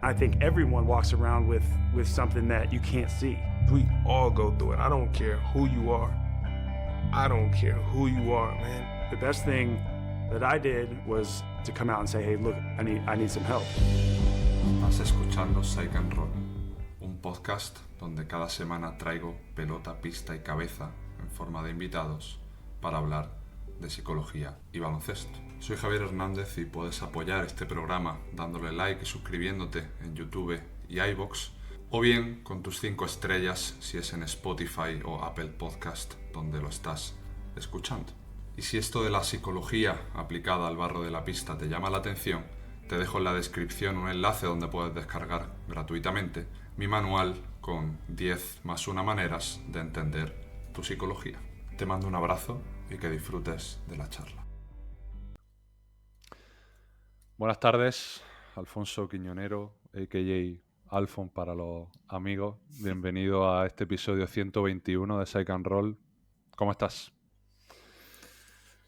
I think everyone walks around with something that you can't see. We all go through it. I don't care who you are. I don't care who you are, man. The best thing that I did was to come out and say, hey, look, I need some help. Estás escuchando Psych and Roll, un podcast donde cada semana traigo pelota, pista y cabeza en forma de invitados para hablar de psicología y baloncesto. Soy Javier Hernández y puedes apoyar este programa dándole like y suscribiéndote en YouTube y iVoox, o bien con tus 5 estrellas si es en Spotify o Apple Podcast donde lo estás escuchando. Y si esto de la psicología aplicada al barro de la pista te llama la atención, te dejo en la descripción un enlace donde puedes descargar gratuitamente mi manual con 10 más 1 maneras de entender tu psicología. Te mando un abrazo y que disfrutes de la charla. Buenas tardes, Alfonso Quiñonero, a.k.a. Alfon para los amigos. Bienvenido a este episodio 121 de Psych and Roll. ¿Cómo estás?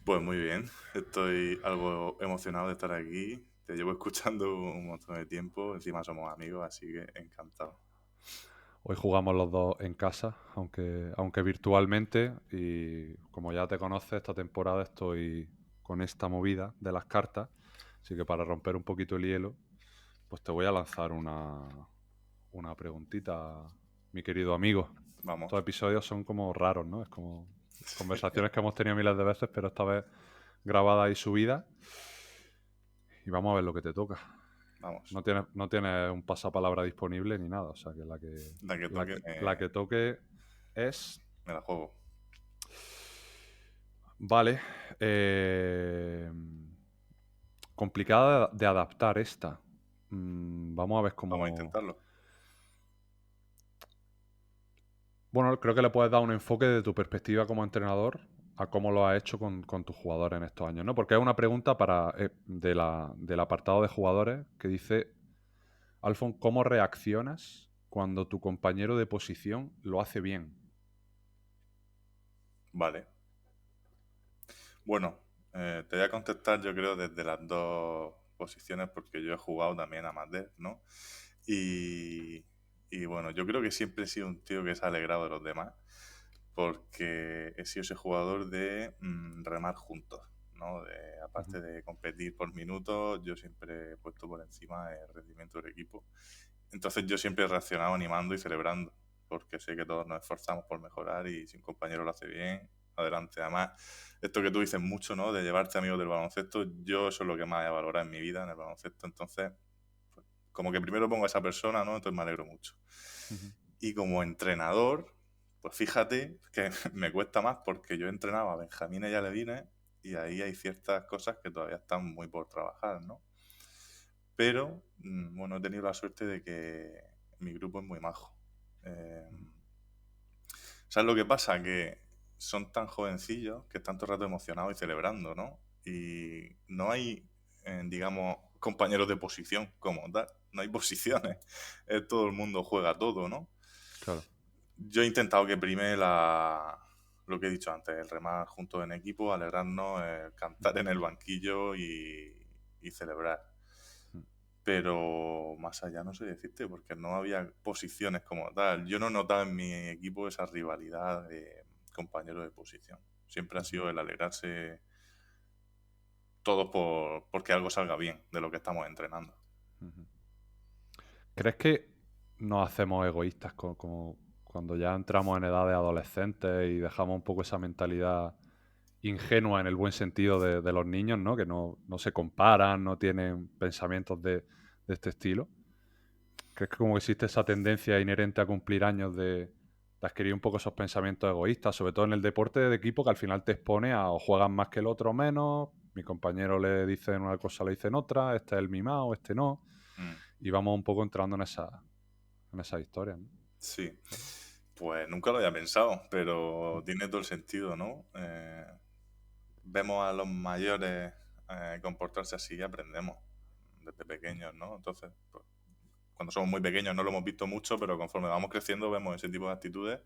Pues muy bien, estoy algo emocionado de estar aquí. Te llevo escuchando un montón de tiempo, encima somos amigos, así que encantado. Hoy jugamos los dos en casa, aunque virtualmente, y como ya te conoces, esta temporada estoy con esta movida de las cartas, así que para romper un poquito el hielo, pues te voy a lanzar una preguntita, mi querido amigo. Vamos. Estos episodios son como raros, ¿no? Es como conversaciones que hemos tenido miles de veces, pero esta vez grabadas y subidas. Y vamos a ver lo que te toca. Vamos. No tienes un pasapalabra disponible ni nada, o sea que la que toque es... Me la juego. Vale. Complicada de adaptar esta. Vamos a ver cómo... Vamos a intentarlo. Bueno, creo que le puedes dar un enfoque de tu perspectiva como entrenador a cómo lo has hecho con tus jugadores en estos años, ¿no? Porque es una pregunta del apartado de jugadores que dice: Alfon, ¿cómo reaccionas cuando tu compañero de posición lo hace bien? Vale. Bueno, te voy a contestar yo creo desde las dos posiciones porque yo he jugado también a Madrid, ¿no? Y bueno, yo creo que siempre he sido un tío que se ha alegrado de los demás porque he sido ese jugador de remar juntos, ¿no? Aparte de competir por minutos, yo siempre he puesto por encima el rendimiento del equipo. Entonces yo siempre he reaccionado animando y celebrando, porque sé que todos nos esforzamos por mejorar y si un compañero lo hace bien, adelante. Además, esto que tú dices mucho, ¿no? De llevarte amigos del baloncesto, yo eso es lo que más he valorado en mi vida, en el baloncesto. Entonces, pues, como que primero pongo a esa persona, ¿no? Entonces me alegro mucho. Y como entrenador, pues fíjate que me cuesta más porque yo entrenaba a Benjamines y Alevines y ahí hay ciertas cosas que todavía están muy por trabajar, ¿no? Pero, bueno, he tenido la suerte de que mi grupo es muy majo. ¿Sabes lo que pasa? Que son tan jovencillos que están todo el rato emocionados y celebrando, ¿no? Y no hay, digamos, compañeros de posición como tal. No hay posiciones. Todo el mundo juega todo, ¿no? Claro. Yo he intentado que prime lo que he dicho antes, el remar juntos en equipo, alegrarnos, cantar en el banquillo y celebrar. Pero más allá no sé decirte, porque no había posiciones como tal. Yo no notaba en mi equipo esa rivalidad de compañeros de posición. Siempre ha sido el alegrarse todos porque algo salga bien de lo que estamos entrenando. ¿Crees que nos hacemos egoístas como cuando ya entramos en edad de adolescentes y dejamos un poco esa mentalidad ingenua en el buen sentido de los niños, ¿no? Que no se comparan, no tienen pensamientos de este estilo? ¿Crees que como existe esa tendencia inherente a cumplir años de adquirir un poco esos pensamientos egoístas, sobre todo en el deporte de equipo, que al final te expone a o juegas más que el otro o menos, mi compañero le dicen una cosa, le dicen otra, este es el mimado, este no, y vamos un poco entrando en esa historia, ¿no? Sí, pues nunca lo había pensado, pero tiene todo el sentido, ¿no? Vemos a los mayores comportarse así y aprendemos desde pequeños, ¿no? Entonces, pues, cuando somos muy pequeños no lo hemos visto mucho, pero conforme vamos creciendo vemos ese tipo de actitudes.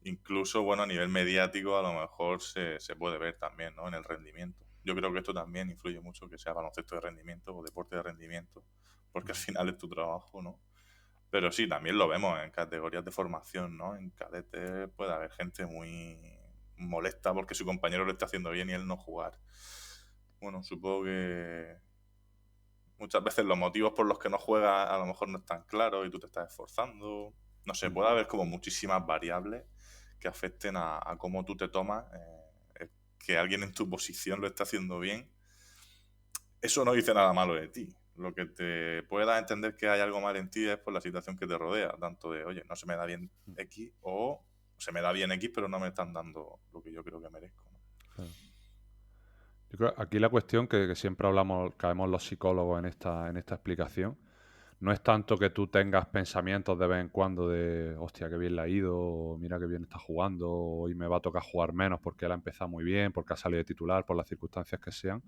Incluso, bueno, a nivel mediático a lo mejor se puede ver también, ¿no? En el rendimiento. Yo creo que esto también influye mucho que sea baloncesto de rendimiento o deporte de rendimiento, porque al final es tu trabajo, ¿no? Pero sí, también lo vemos en categorías de formación, ¿no? En cadetes puede haber gente muy molesta porque su compañero lo está haciendo bien y él no jugar. Bueno, supongo que muchas veces los motivos por los que no juegas a lo mejor no están claros y tú te estás esforzando. No sé, puede haber como muchísimas variables que afecten a cómo tú te tomas que alguien en tu posición lo está haciendo bien. Eso no dice nada malo de ti. Lo que te puede dar a entender que hay algo mal en ti es por la situación que te rodea, tanto de, oye, no se me da bien X o se me da bien X pero no me están dando lo que yo creo que merezco, ¿no? Claro. Yo creo aquí la cuestión que siempre hablamos, caemos los psicólogos en esta explicación, no es tanto que tú tengas pensamientos de vez en cuando de, hostia, qué bien le ha ido, o mira qué bien está jugando, o hoy me va a tocar jugar menos porque él ha empezado muy bien, porque ha salido de titular, por las circunstancias que sean,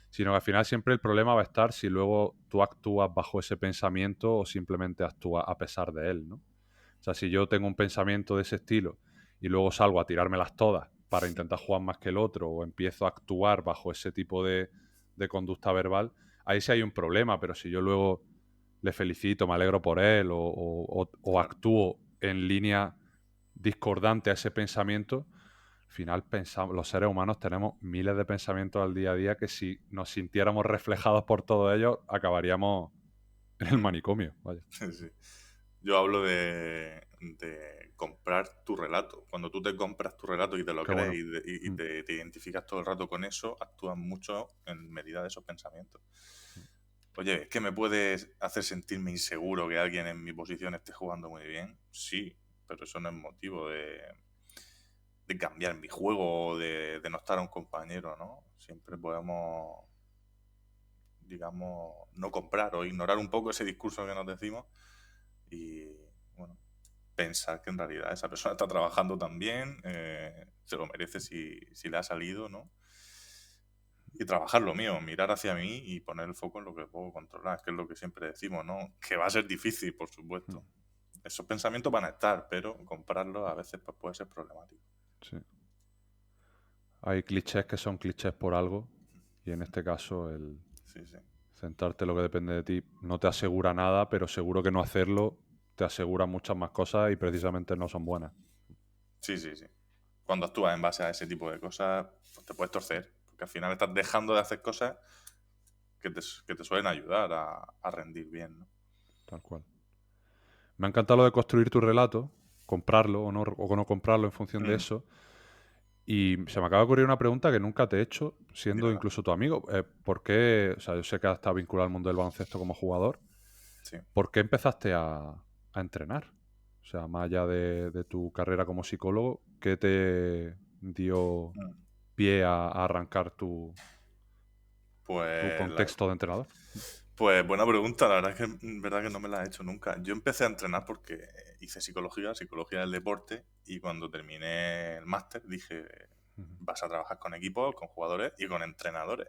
sino que al final siempre el problema va a estar si luego tú actúas bajo ese pensamiento o simplemente actúas a pesar de él, ¿no? O sea, si yo tengo un pensamiento de ese estilo y luego salgo a tirármelas todas para intentar jugar más que el otro o empiezo a actuar bajo ese tipo de conducta verbal, ahí sí hay un problema, pero si yo luego le felicito, me alegro por él o Claro. actúo en línea discordante a ese pensamiento, al final los seres humanos tenemos miles de pensamientos al día a día que si nos sintiéramos reflejados por todos ellos acabaríamos en el manicomio. Vaya. Sí. Yo hablo de comprar tu relato. Cuando tú te compras tu relato y te lo Qué crees bueno. y te identificas todo el rato con eso, actúas mucho en medida de esos pensamientos. Oye, ¿es que me puedes hacer sentirme inseguro que alguien en mi posición esté jugando muy bien? Sí, pero eso no es motivo de cambiar mi juego o de no estar a un compañero, ¿no? Siempre podemos, digamos, no comprar o ignorar un poco ese discurso que nos decimos y, bueno, pensar que en realidad esa persona está trabajando también, se lo merece si le ha salido, ¿no? Y trabajar lo mío, mirar hacia mí y poner el foco en lo que puedo controlar, que es lo que siempre decimos, ¿no? Que va a ser difícil, por supuesto. Esos pensamientos van a estar, pero comprarlos a veces pues, puede ser problemático. Sí. Hay clichés que son clichés por algo y en este caso el Sí. centrarte en lo que depende de ti no te asegura nada, pero seguro que no hacerlo te asegura muchas más cosas y precisamente no son buenas. Sí. Cuando actúas en base a ese tipo de cosas, pues te puedes torcer, porque al final estás dejando de hacer cosas que te suelen ayudar a rendir bien, ¿no? Tal cual. Me ha encantado lo de construir tu relato, comprarlo o no comprarlo en función de eso. Y se me acaba de ocurrir una pregunta que nunca te he hecho, siendo Dímela. incluso tu amigo. ¿Por qué? O sea, yo sé que has estado vinculado al mundo del baloncesto como jugador. Sí. ¿Por qué empezaste a entrenar? O sea, más allá de tu carrera como psicólogo, ¿qué te dio pie a arrancar tu Pues, contexto de entrenador? pues buena pregunta, la verdad es que verdad que no me la he hecho nunca. Yo empecé a entrenar porque hice psicología del deporte, y cuando terminé el máster dije, vas a trabajar con equipos, con jugadores y con entrenadores.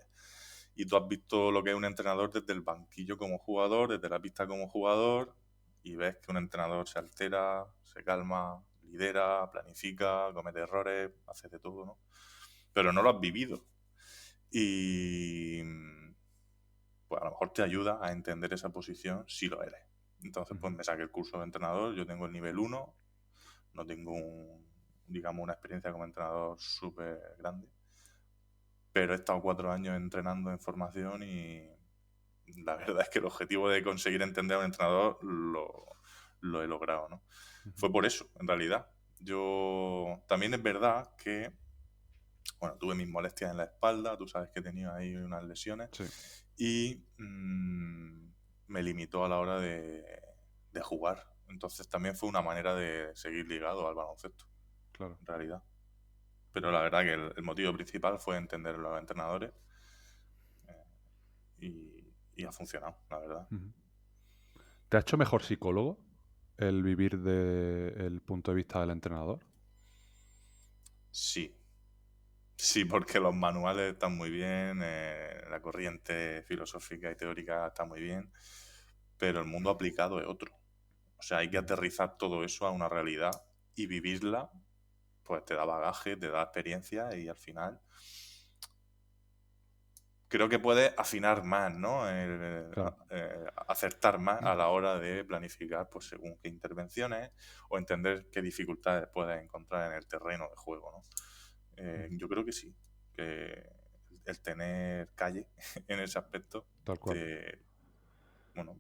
Y tú has visto lo que es un entrenador desde el banquillo como jugador, desde la pista como jugador, y ves que un entrenador se altera, se calma, lidera, planifica, comete errores, hace de todo, ¿no? Pero no lo has vivido. Y pues a lo mejor te ayuda a entender esa posición si lo eres. Entonces, pues me saqué el curso de entrenador, yo tengo el nivel 1, no tengo digamos, una experiencia como entrenador súper grande, pero he estado 4 años entrenando en formación y la verdad es que el objetivo de conseguir entender a un entrenador lo he logrado, ¿no? Fue por eso, en realidad. Yo también es verdad que, bueno, tuve mis molestias en la espalda, tú sabes que he tenido ahí unas lesiones, Sí. y me limitó a la hora de jugar. Entonces también fue una manera de seguir ligado al baloncesto, Claro. en realidad. Pero la verdad que el motivo principal fue entender a los entrenadores y ha funcionado, la verdad. ¿Te ha hecho mejor psicólogo el vivir desde el punto de vista del entrenador? Sí. Sí, porque los manuales están muy bien, la corriente filosófica y teórica está muy bien, pero el mundo aplicado es otro. O sea, hay que aterrizar todo eso a una realidad y vivirla, pues te da bagaje, te da experiencia y al final creo que puedes afinar más, ¿no? Claro. Acertar más a la hora de planificar, pues, según qué intervenciones o entender qué dificultades puedes encontrar en el terreno de juego, ¿no? Yo creo que sí, que el tener calle en ese aspecto, Tal cual. bueno,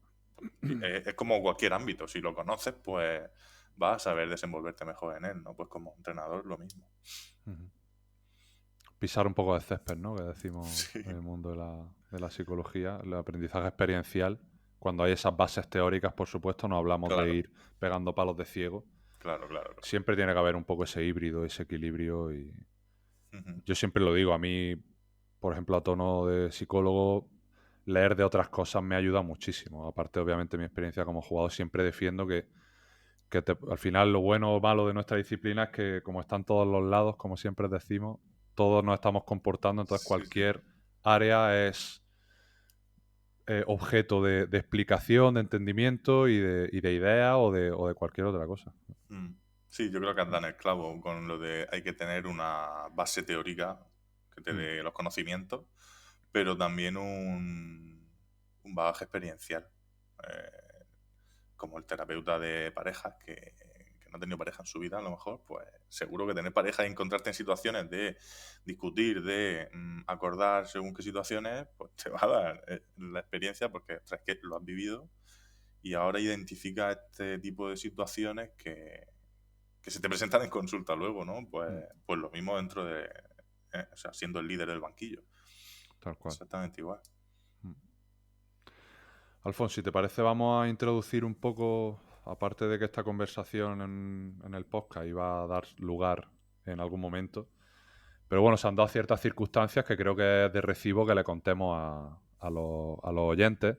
es como cualquier ámbito. Si lo conoces, pues vas a saber desenvolverte mejor en él, ¿no? Pues como entrenador lo mismo. Ujú. Pisar un poco de césped, ¿no? Que decimos Sí, en el mundo de la psicología, el aprendizaje experiencial. Cuando hay esas bases teóricas, por supuesto, no hablamos de claro, ir pegando palos de ciego. claro. Siempre tiene que haber un poco ese híbrido, ese equilibrio. Y Ujú. yo siempre lo digo, a mí, por ejemplo, a tono de psicólogo, leer de otras cosas me ayuda muchísimo. Aparte, obviamente, mi experiencia como jugador, siempre defiendo que al final lo bueno o malo de nuestra disciplina es que como están todos los lados, como siempre decimos, todos nos estamos comportando, entonces Sí, sí, cualquier área es objeto de explicación, de entendimiento y de idea o de cualquier otra cosa. Mm. Sí, yo creo que has dado en el clavo con lo de hay que tener una base teórica que te Mm, dé los conocimientos, pero también un bagaje experiencial. Eh, Como el terapeuta de parejas que no ha tenido pareja en su vida, a lo mejor, pues seguro que tener pareja y encontrarte en situaciones de discutir, de acordar según qué situaciones, pues te va a dar la experiencia porque ostras, es que lo has vivido y ahora identifica este tipo de situaciones que se te presentan en consulta luego, ¿no? mm, Pues lo mismo dentro de, o sea, siendo el líder del banquillo. tal cual. Exactamente igual. Mm. Alfonso, si te parece, vamos a introducir un poco, aparte de que esta conversación en el podcast iba a dar lugar en algún momento, pero bueno, se han dado ciertas circunstancias que creo que es de recibo que le contemos a los oyentes.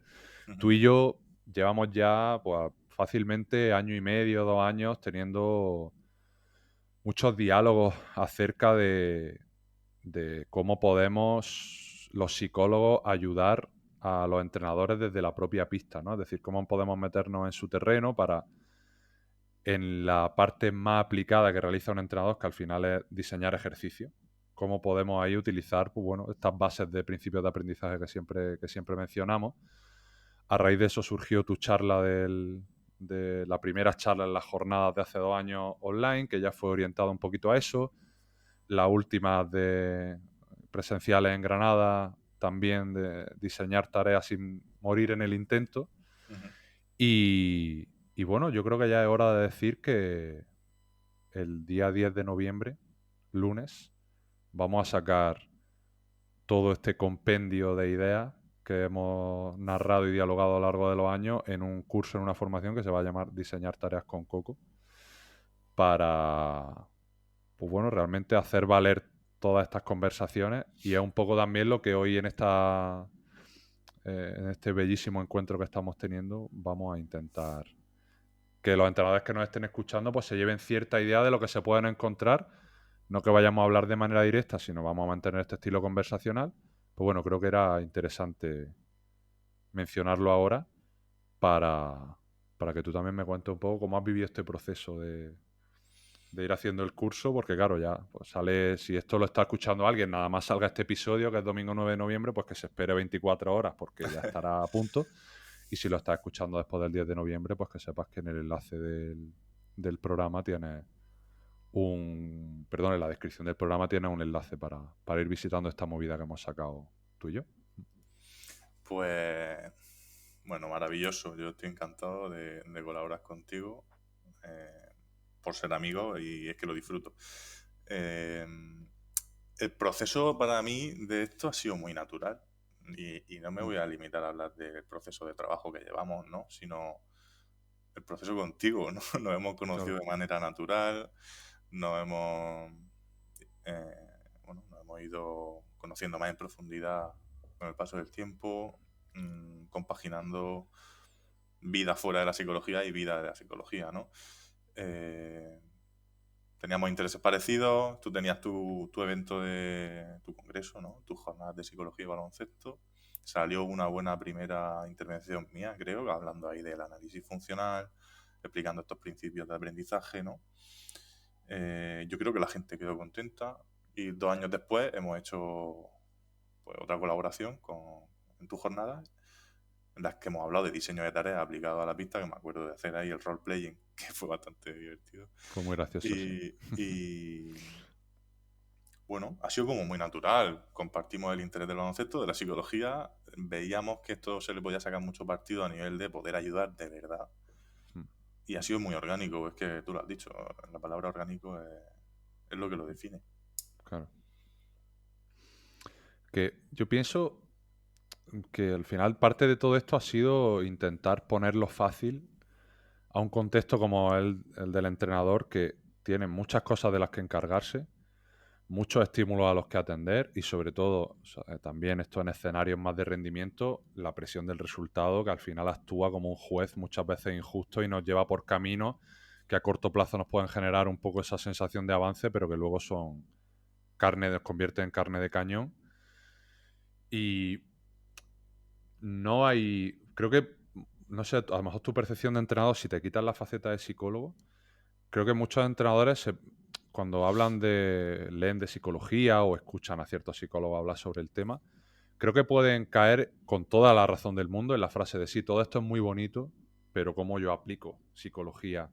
Tú Ujú. y yo llevamos ya pues, fácilmente año y medio, 2 años teniendo muchos diálogos acerca de cómo podemos los psicólogos ayudar a los entrenadores desde la propia pista, ¿no? Es decir, cómo podemos meternos en su terreno para, en la parte más aplicada que realiza un entrenador, que al final es diseñar ejercicio, cómo podemos ahí utilizar, pues bueno, estas bases de principios de aprendizaje que siempre mencionamos. A raíz de eso surgió tu charla de la primera charla en las jornadas de hace 2 años online, que ya fue orientada un poquito a eso. La última de presenciales en Granada, también de diseñar tareas sin morir en el intento. Ujú. Y bueno, yo creo que ya es hora de decir que el día 10 de noviembre, lunes, vamos a sacar todo este compendio de ideas que hemos narrado y dialogado a lo largo de los años en un curso, en una formación que se va a llamar Diseñar tareas con Coco, para, pues bueno, realmente hacer valer todas estas conversaciones, y es un poco también lo que hoy en este bellísimo encuentro que estamos teniendo vamos a intentar que los entrenadores que nos estén escuchando pues se lleven cierta idea de lo que se pueden encontrar, no que vayamos a hablar de manera directa, sino vamos a mantener este estilo conversacional. Pues bueno, creo que era interesante mencionarlo ahora para, para que tú también me cuentes un poco cómo has vivido este proceso de ir haciendo el curso, porque claro, ya pues sale, si esto lo está escuchando alguien, nada más salga este episodio, que es domingo 9 de noviembre, pues que se espere 24 horas porque ya estará a punto. Y si lo estás escuchando después del 10 de noviembre, pues que sepas que en el enlace del programa tienes perdón, en la descripción del programa tienes un enlace para ir visitando esta movida que hemos sacado tú y yo. Pues, bueno, maravilloso. Yo estoy encantado de colaborar contigo por ser amigo y es que lo disfruto. Eh, el proceso para mí de esto ha sido muy natural y no me voy a limitar a hablar del proceso de trabajo que llevamos, ¿no? Sino el proceso contigo, ¿no? Nos hemos conocido Claro. de manera natural, nos hemos, eh, bueno, nos hemos ido conociendo más en profundidad con el paso del tiempo, compaginando vida fuera de la psicología y vida de la psicología, ¿no? Teníamos intereses parecidos, tú tenías tu evento de tu congreso, ¿no? Tus jornadas de psicología y baloncesto. Salió una buena primera intervención mía, creo, hablando ahí del análisis funcional, explicando estos principios de aprendizaje, ¿no? Yo creo que la gente quedó contenta y 2 años después hemos hecho pues, otra colaboración en tu jornada, en las que hemos hablado de diseño de tareas aplicado a la pista, que me acuerdo de hacer ahí el role-playing, que fue bastante divertido. Fue muy gracioso, sí. Y bueno, ha sido como muy natural. Compartimos el interés del baloncesto, de la psicología. Veíamos que esto se le podía sacar mucho partido a nivel de poder ayudar de verdad. Y ha sido muy orgánico. Es que tú lo has dicho, la palabra orgánico es lo que lo define. Claro. Que yo pienso que al final parte de todo esto ha sido intentar ponerlo fácil a un contexto como el del entrenador, que tiene muchas cosas de las que encargarse, muchos estímulos a los que atender y sobre todo, o sea, también esto en escenarios más de rendimiento, la presión del resultado, que al final actúa como un juez muchas veces injusto y nos lleva por caminos que a corto plazo nos pueden generar un poco esa sensación de avance, pero que luego son nos convierte en carne de cañón. Y no hay, creo que, no sé, a lo mejor tu percepción de entrenador, si te quitas la faceta de psicólogo, creo que muchos entrenadores cuando leen de psicología o escuchan a ciertos psicólogos hablar sobre el tema, creo que pueden caer con toda la razón del mundo en la frase de sí, todo esto es muy bonito, pero ¿cómo yo aplico psicología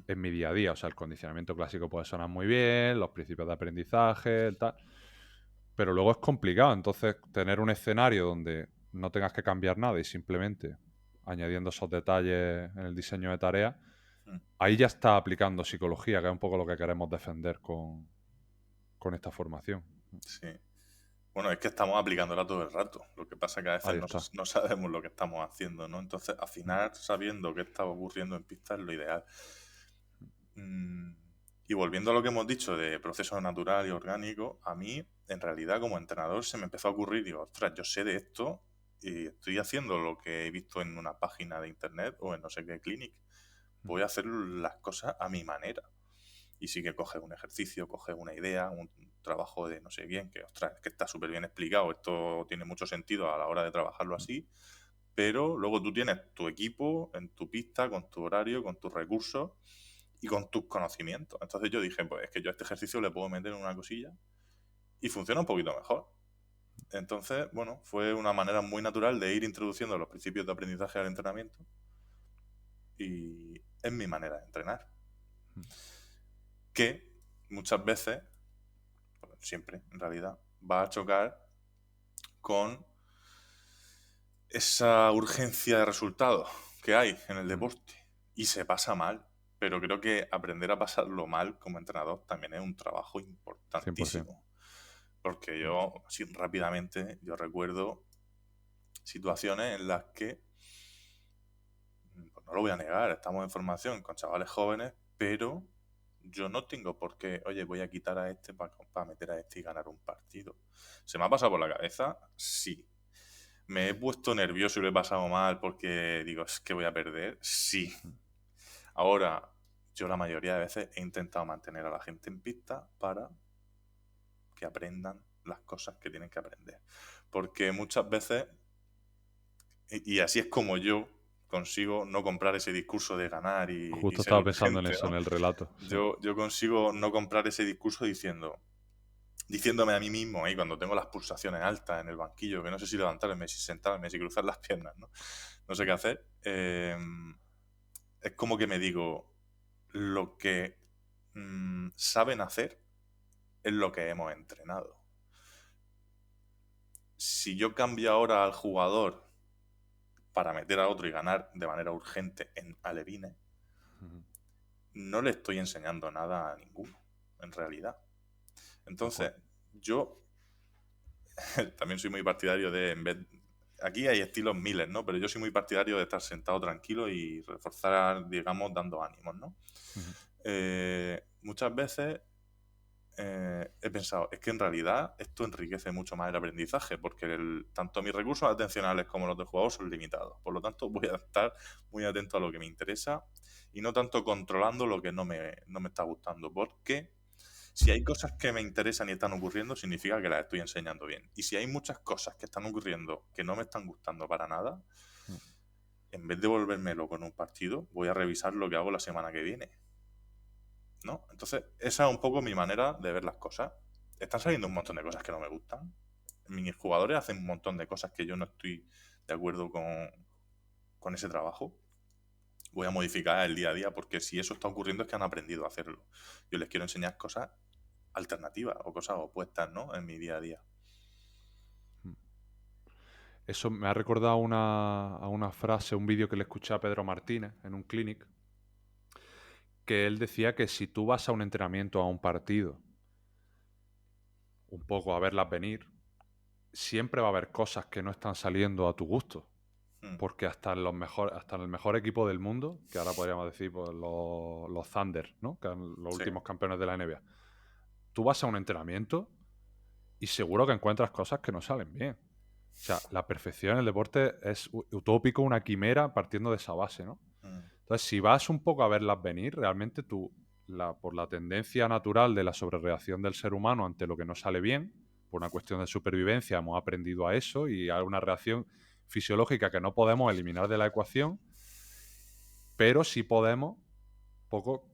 en mi día a día? O sea, el condicionamiento clásico puede sonar muy bien, los principios de aprendizaje, tal, pero luego es complicado. Entonces, tener un escenario donde no tengas que cambiar nada y simplemente añadiendo esos detalles en el diseño de tareas, ahí ya está aplicando psicología, que es un poco lo que queremos defender con esta formación. Sí. Bueno, es que estamos aplicándola todo el rato. Lo que pasa es que a veces no sabemos lo que estamos haciendo, ¿no? Entonces, afinar sabiendo qué está ocurriendo en pista es lo ideal. Y volviendo a lo que hemos dicho de proceso natural y orgánico, a mí, en realidad, como entrenador, se me empezó a ocurrir, digo, ostras, yo sé de esto y estoy haciendo lo que he visto en una página de internet o en no sé qué clinic. Voy a hacer las cosas a mi manera. Y sí que coges un ejercicio, coges una idea, un trabajo de no sé quién, que ostras, es que está súper bien explicado, esto tiene mucho sentido a la hora de trabajarlo así, pero luego tú tienes tu equipo en tu pista, con tu horario, con tus recursos y con tus conocimientos. Entonces yo dije, pues es que yo a este ejercicio le puedo meter una cosilla y funciona un poquito mejor. Entonces, bueno, fue una manera muy natural de ir introduciendo los principios de aprendizaje al entrenamiento y es mi manera de entrenar. Que muchas veces, bueno, siempre en realidad, va a chocar con esa urgencia de resultados que hay en el deporte y se pasa mal. Pero creo que aprender a pasarlo mal como entrenador también es un trabajo importantísimo. 100%. Porque yo, así rápidamente, yo recuerdo situaciones en las que, pues no lo voy a negar, estamos en formación con chavales jóvenes, pero yo no tengo por qué, oye, voy a quitar a este para meter a este y ganar un partido. ¿Se me ha pasado por la cabeza? Sí. ¿Me he puesto nervioso y lo he pasado mal porque digo, es que voy a perder? Sí. Ahora, yo la mayoría de veces he intentado mantener a la gente en pista para que aprendan las cosas que tienen que aprender. Porque muchas veces, y así es como yo consigo no comprar ese discurso de ganar y justo y ser estaba pensando urgente, en eso, ¿no? en el relato. Sí. Yo consigo no comprar ese discurso diciéndome a mí mismo, cuando tengo las pulsaciones altas en el banquillo, que no sé si levantarme, si sentarme, si cruzar las piernas, no sé qué hacer, es como que me digo, lo que saben hacer es lo que hemos entrenado. Si yo cambio ahora al jugador para meter a otro y ganar de manera urgente en alevines, no le estoy enseñando nada a ninguno, en realidad. Entonces, yo también soy muy partidario de, aquí hay estilos miles, ¿no? Pero yo soy muy partidario de estar sentado tranquilo y reforzar, digamos, dando ánimos, ¿no? Muchas veces he pensado, es que en realidad esto enriquece mucho más el aprendizaje, porque tanto mis recursos atencionales como los del jugador son limitados. Por lo tanto, voy a estar muy atento a lo que me interesa y no tanto controlando lo que no me está gustando, porque si hay cosas que me interesan y están ocurriendo, significa que las estoy enseñando bien. Y si hay muchas cosas que están ocurriendo que no me están gustando para nada, en vez de volverme loco en un partido, voy a revisar lo que hago la semana que viene, ¿no? Entonces, esa es un poco mi manera de ver las cosas. Están saliendo un montón de cosas que no me gustan. mis jugadores hacen un montón de cosas que yo no estoy de acuerdo con ese trabajo, voy a modificar el día a día, porque si eso está ocurriendo es que han aprendido a hacerlo. Yo les quiero enseñar cosas alternativas o cosas opuestas, ¿no? En mi día a día. Eso me ha recordado a una frase, un vídeo que le escuché a Pedro Martínez en un clinic, que él decía que si tú vas a un entrenamiento, a un partido, un poco a verlas venir, siempre va a haber cosas que no están saliendo a tu gusto. Porque hasta en el mejor equipo del mundo, que ahora podríamos decir pues, los Thunder, ¿no? Que son los últimos campeones de la NBA, tú vas a un entrenamiento y seguro que encuentras cosas que no salen bien. O sea, la perfección en el deporte es utópico, una quimera partiendo de esa base, ¿no? Entonces, si vas un poco a verlas venir, realmente tú, por la tendencia natural de la sobrereacción del ser humano ante lo que no sale bien, por una cuestión de supervivencia, hemos aprendido a eso y a una reacción fisiológica que no podemos eliminar de la ecuación, pero sí podemos poco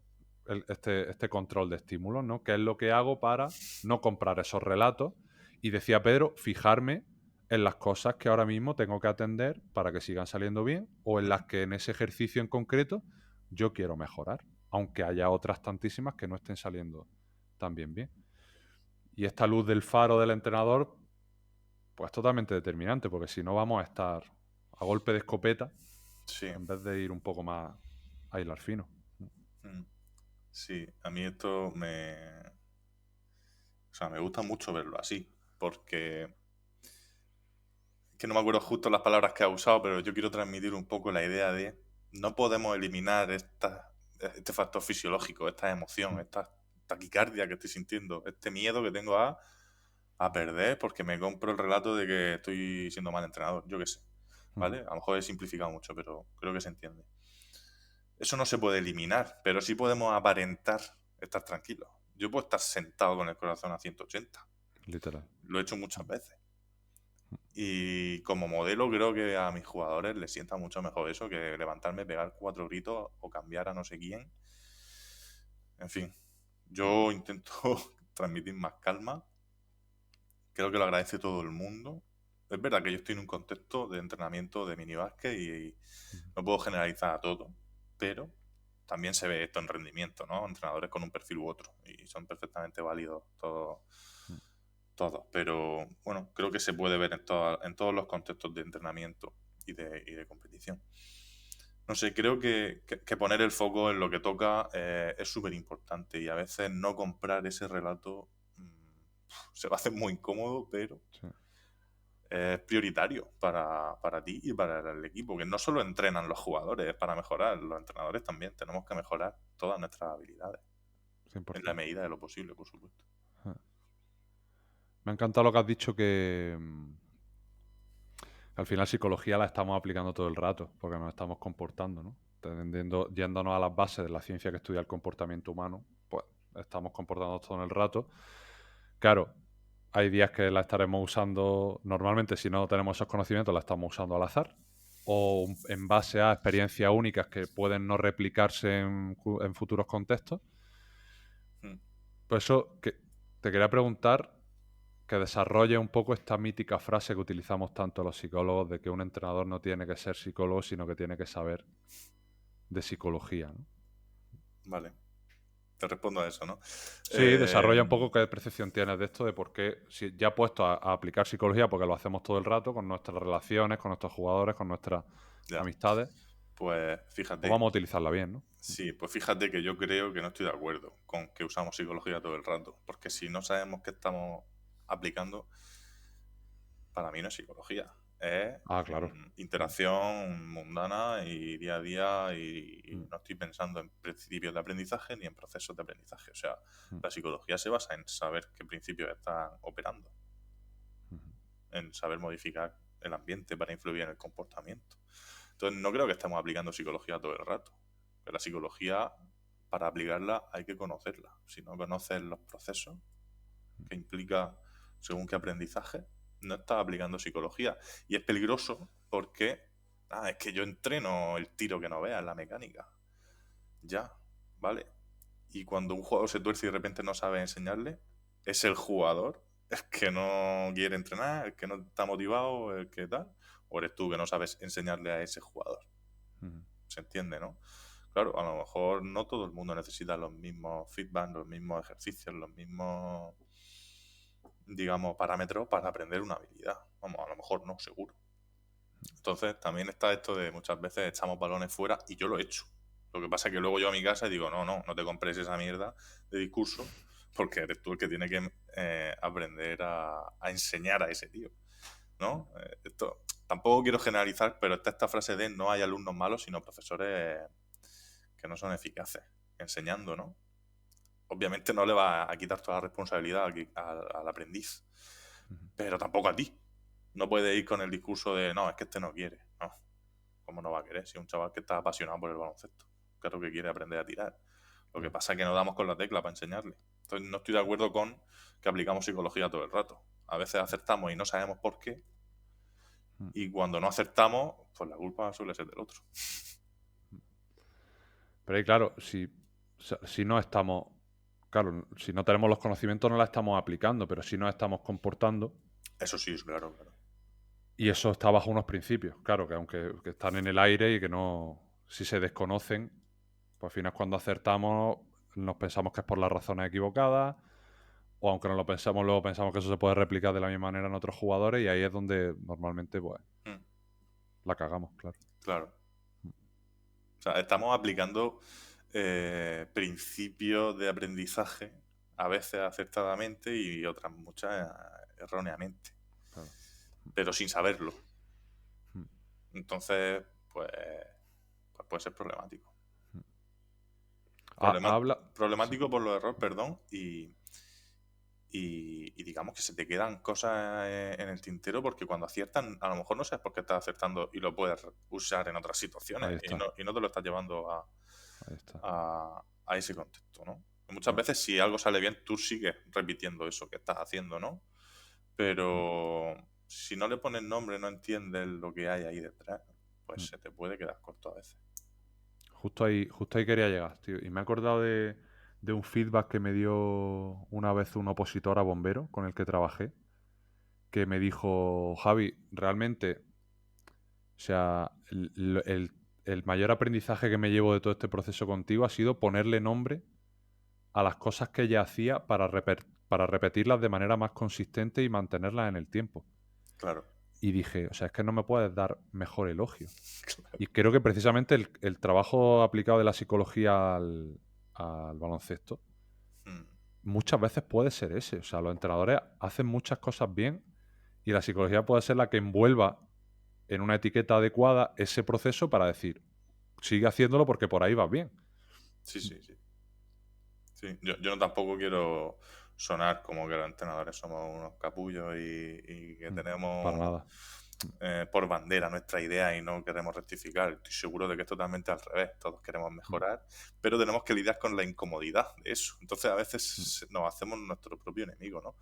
este control de estímulos, ¿no? ¿Qué es lo que hago para no comprar esos relatos? Y decía Pedro, fijarme en las cosas que ahora mismo tengo que atender para que sigan saliendo bien o en las que en ese ejercicio en concreto yo quiero mejorar, aunque haya otras tantísimas que no estén saliendo tan bien. Y esta luz del faro del entrenador pues es totalmente determinante, porque si no vamos a estar a golpe de escopeta en vez de ir un poco más a hilar fino. Sí, a mí esto me gusta mucho verlo así, porque que no me acuerdo justo las palabras que ha usado, pero yo quiero transmitir un poco la idea de no podemos eliminar este factor fisiológico, esta emoción, esta taquicardia que estoy sintiendo, este miedo que tengo a perder porque me compro el relato de que estoy siendo mal entrenador, yo qué sé, ¿vale? A lo mejor he simplificado mucho, pero creo que se entiende. Eso no se puede eliminar, pero sí podemos aparentar estar tranquilos. Yo puedo estar sentado con el corazón a 180. Literal. Lo he hecho muchas veces. Y como modelo creo que a mis jugadores les sienta mucho mejor eso que levantarme, pegar 4 gritos o cambiar a no sé quién. En fin, yo intento transmitir más calma. Creo que lo agradece todo el mundo. Es verdad que yo estoy en un contexto de entrenamiento de minibásquet y no puedo generalizar a todo, pero también se ve esto en rendimiento, ¿no? Entrenadores con un perfil u otro y son perfectamente válidos todos. Pero bueno, creo que se puede ver en todos los contextos de entrenamiento y de competición. No sé, creo que poner el foco en lo que toca es súper importante y a veces no comprar ese relato se va a hacer muy incómodo, pero es prioritario para ti y para el equipo, que no solo entrenan los jugadores para mejorar, los entrenadores también tenemos que mejorar todas nuestras habilidades 100%. en la medida de lo posible, por supuesto. Me ha encantado lo que has dicho, que al final psicología la estamos aplicando todo el rato, porque nos estamos comportando, ¿no? Yéndonos a las bases de la ciencia que estudia el comportamiento humano, pues estamos comportándonos todo el rato. Claro, hay días que la estaremos usando, normalmente si no tenemos esos conocimientos, la estamos usando al azar, o en base a experiencias únicas que pueden no replicarse en futuros contextos. Por eso te quería preguntar que desarrolle un poco esta mítica frase que utilizamos tanto los psicólogos de que un entrenador no tiene que ser psicólogo, sino que tiene que saber de psicología, ¿no? Vale. Te respondo a eso, ¿no? Sí, desarrolla un poco qué percepción tienes de esto, de por qué, si ya puesto a aplicar psicología, porque lo hacemos todo el rato con nuestras relaciones, con nuestros jugadores, con nuestras amistades. Pues fíjate. Pues vamos a utilizarla bien, ¿no? Sí, pues fíjate que yo creo que no estoy de acuerdo con que usamos psicología todo el rato, porque si no sabemos qué estamos aplicando, para mí no es psicología. Es claro. interacción mundana y día a día y no estoy pensando en principios de aprendizaje ni en procesos de aprendizaje. O sea, la psicología se basa en saber qué principios están operando, en saber modificar el ambiente para influir en el comportamiento. Entonces no creo que estemos aplicando psicología todo el rato. Pero la psicología, para aplicarla hay que conocerla. Si no conoces los procesos que implica según qué aprendizaje, no estás aplicando psicología. Y es peligroso porque es que yo entreno el tiro que no veas, la mecánica. Ya, ¿vale? Y cuando un jugador se tuerce y de repente no sabe enseñarle, es el jugador el que no quiere entrenar, el que no está motivado, el que tal, o eres tú que no sabes enseñarle a ese jugador. Ujú. ¿Se entiende, no? Claro, a lo mejor no todo el mundo necesita los mismos feedback, los mismos ejercicios, los mismos, digamos, parámetros para aprender una habilidad. Vamos, a lo mejor no, seguro. Entonces también está esto de muchas veces echamos balones fuera y yo lo he hecho. Lo que pasa es que luego yo a mi casa y digo, no te compres esa mierda de discurso porque eres tú el que tiene que aprender a enseñar a ese tío, ¿no? Esto tampoco quiero generalizar, pero está esta frase de no hay alumnos malos, sino profesores que no son eficaces enseñando, ¿no? Obviamente no le va a quitar toda la responsabilidad al aprendiz, pero tampoco a ti. No puede ir con el discurso de, no, es que este no quiere. No, ¿cómo no va a querer? Si es un chaval que está apasionado por el baloncesto. Claro que quiere aprender a tirar. Lo que pasa es que no damos con la tecla para enseñarle. Entonces no estoy de acuerdo con que aplicamos psicología todo el rato. A veces acertamos y no sabemos por qué. Y cuando no acertamos, pues la culpa suele ser del otro. Pero ahí, claro, si no estamos... Claro, si no tenemos los conocimientos no la estamos aplicando, pero si nos estamos comportando... Eso sí, es claro. Y eso está bajo unos principios, claro, que aunque que están en el aire y que no... Si se desconocen, pues al final cuando acertamos nos pensamos que es por las razones equivocadas, o aunque no lo pensamos, luego pensamos que eso se puede replicar de la misma manera en otros jugadores y ahí es donde normalmente pues la cagamos, claro. Claro. O sea, estamos aplicando principios de aprendizaje, a veces acertadamente y otras muchas erróneamente, Claro. pero sin saberlo. Entonces, pues puede ser problemático. Problemático Sí. por los errores, perdón, y digamos que se te quedan cosas en el tintero porque cuando aciertan, a lo mejor no sabes por qué estás acertando y lo puedes usar en otras Ahí situaciones está. y no te lo estás llevando Ahí está. a ese contexto, ¿no? Muchas veces si algo sale bien, tú sigues repitiendo eso que estás haciendo, ¿no? Pero si no le pones nombre, no entiendes lo que hay ahí detrás, pues se te puede quedar corto a veces. Justo ahí quería llegar, tío. Y me he acordado de un feedback que me dio una vez un opositor a bombero con el que trabajé, que me dijo, Javi, realmente, o sea, el mayor aprendizaje que me llevo de todo este proceso contigo ha sido ponerle nombre a las cosas que ella hacía para repetirlas de manera más consistente y mantenerlas en el tiempo. Claro. Y dije, o sea, es que no me puedes dar mejor elogio. Y creo que precisamente el trabajo aplicado de la psicología al baloncesto muchas veces puede ser ese. O sea, los entrenadores hacen muchas cosas bien y la psicología puede ser la que envuelva en una etiqueta adecuada ese proceso para decir, sigue haciéndolo porque por ahí vas bien. Sí. Yo tampoco quiero sonar como que los entrenadores somos unos capullos y que tenemos Para nada. Por bandera nuestra idea y no queremos rectificar. Estoy seguro de que es totalmente al revés. Todos queremos mejorar, pero tenemos que lidiar con la incomodidad de eso. Entonces a veces nos hacemos nuestro propio enemigo, ¿no?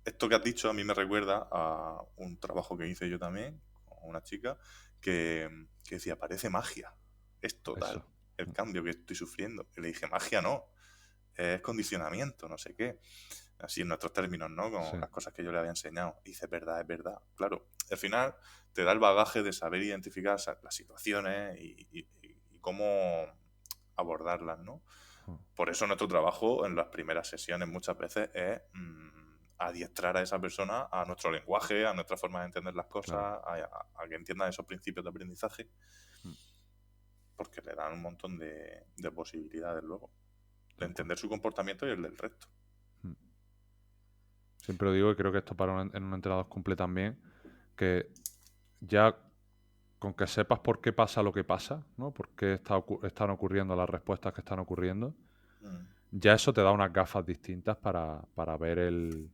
Esto que has dicho a mí me recuerda a un trabajo que hice yo también con una chica que decía, parece magia. Es total Eso. el cambio que estoy sufriendo. Y le dije, magia no, es condicionamiento, no sé qué. Así en nuestros términos, ¿no? Con las cosas que yo le había enseñado. Y dice, es verdad. Claro, al final te da el bagaje de saber identificar las situaciones y cómo abordarlas, ¿no? Por eso nuestro trabajo en las primeras sesiones muchas veces es adiestrar a esa persona a nuestro lenguaje, a nuestra forma de entender las cosas, claro. a que entienda esos principios de aprendizaje, porque le dan un montón de posibilidades luego, de entender su comportamiento y el del resto. Siempre digo que creo que esto en un entrenador cumple también, que ya con que sepas por qué pasa lo que pasa, ¿no? Por qué están ocurriendo las respuestas que están ocurriendo, ya eso te da unas gafas distintas para ver el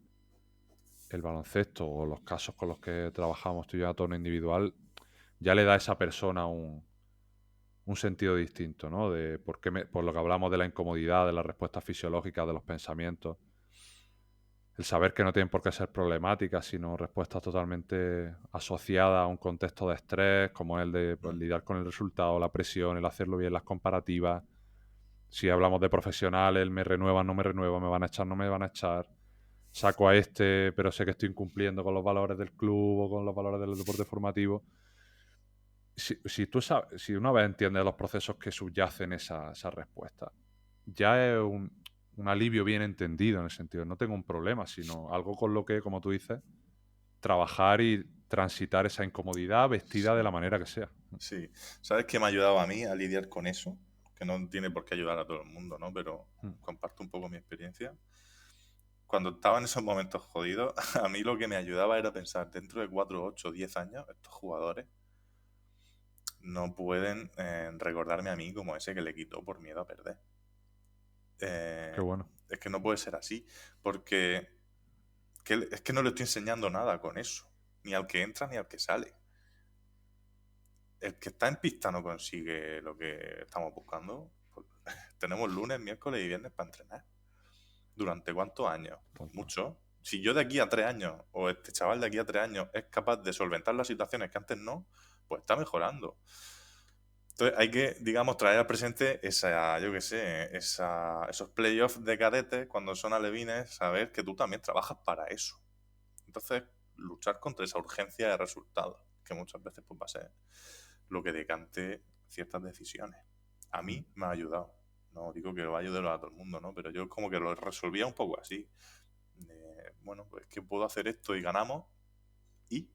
baloncesto o los casos con los que trabajamos tú y yo a tono individual, ya le da a esa persona un sentido distinto, ¿no? De por lo que hablamos de la incomodidad, de las respuestas fisiológicas, de los pensamientos. El saber que no tienen por qué ser problemáticas, sino respuestas totalmente asociadas a un contexto de estrés, como el de lidiar con el resultado, la presión, el hacerlo bien, las comparativas. Si hablamos de profesionales, me renuevan, no me renuevan, me van a echar, no me van a echar. Saco a este, pero sé que estoy incumpliendo con los valores del club o con los valores del deporte formativo. Si una vez entiendes los procesos que subyacen esa respuesta, ya es un alivio bien entendido en el sentido, no tengo un problema, sino algo con lo que, como tú dices, trabajar y transitar esa incomodidad vestida de la manera que sea. Sí. ¿Sabes qué me ha ayudado a mí a lidiar con eso? Que no tiene por qué ayudar a todo el mundo, ¿no? Pero comparto un poco mi experiencia. Cuando estaba en esos momentos jodidos, a mí lo que me ayudaba era pensar, dentro de 4, 8, 10 años, estos jugadores no pueden recordarme a mí como ese que le quitó por miedo a perder. Qué bueno. Es que no puede ser así, porque es que no le estoy enseñando nada con eso, ni al que entra ni al que sale. El que está en pista no consigue lo que estamos buscando. Pues, tenemos lunes, miércoles y viernes para entrenar. ¿Durante cuántos años? Pues mucho. Si yo de aquí a 3 años, o este chaval de aquí a 3 años, es capaz de solventar las situaciones que antes no, pues está mejorando. Entonces hay que, digamos, traer al presente esos playoffs de cadetes cuando son alevines, saber que tú también trabajas para eso. Entonces, luchar contra esa urgencia de resultados, que muchas veces pues, va a ser lo que decante ciertas decisiones. A mí me ha ayudado. No digo que lo va a ayudar a todo el mundo, ¿no? Pero yo como que lo resolvía un poco así. Bueno, pues que puedo hacer esto y ganamos y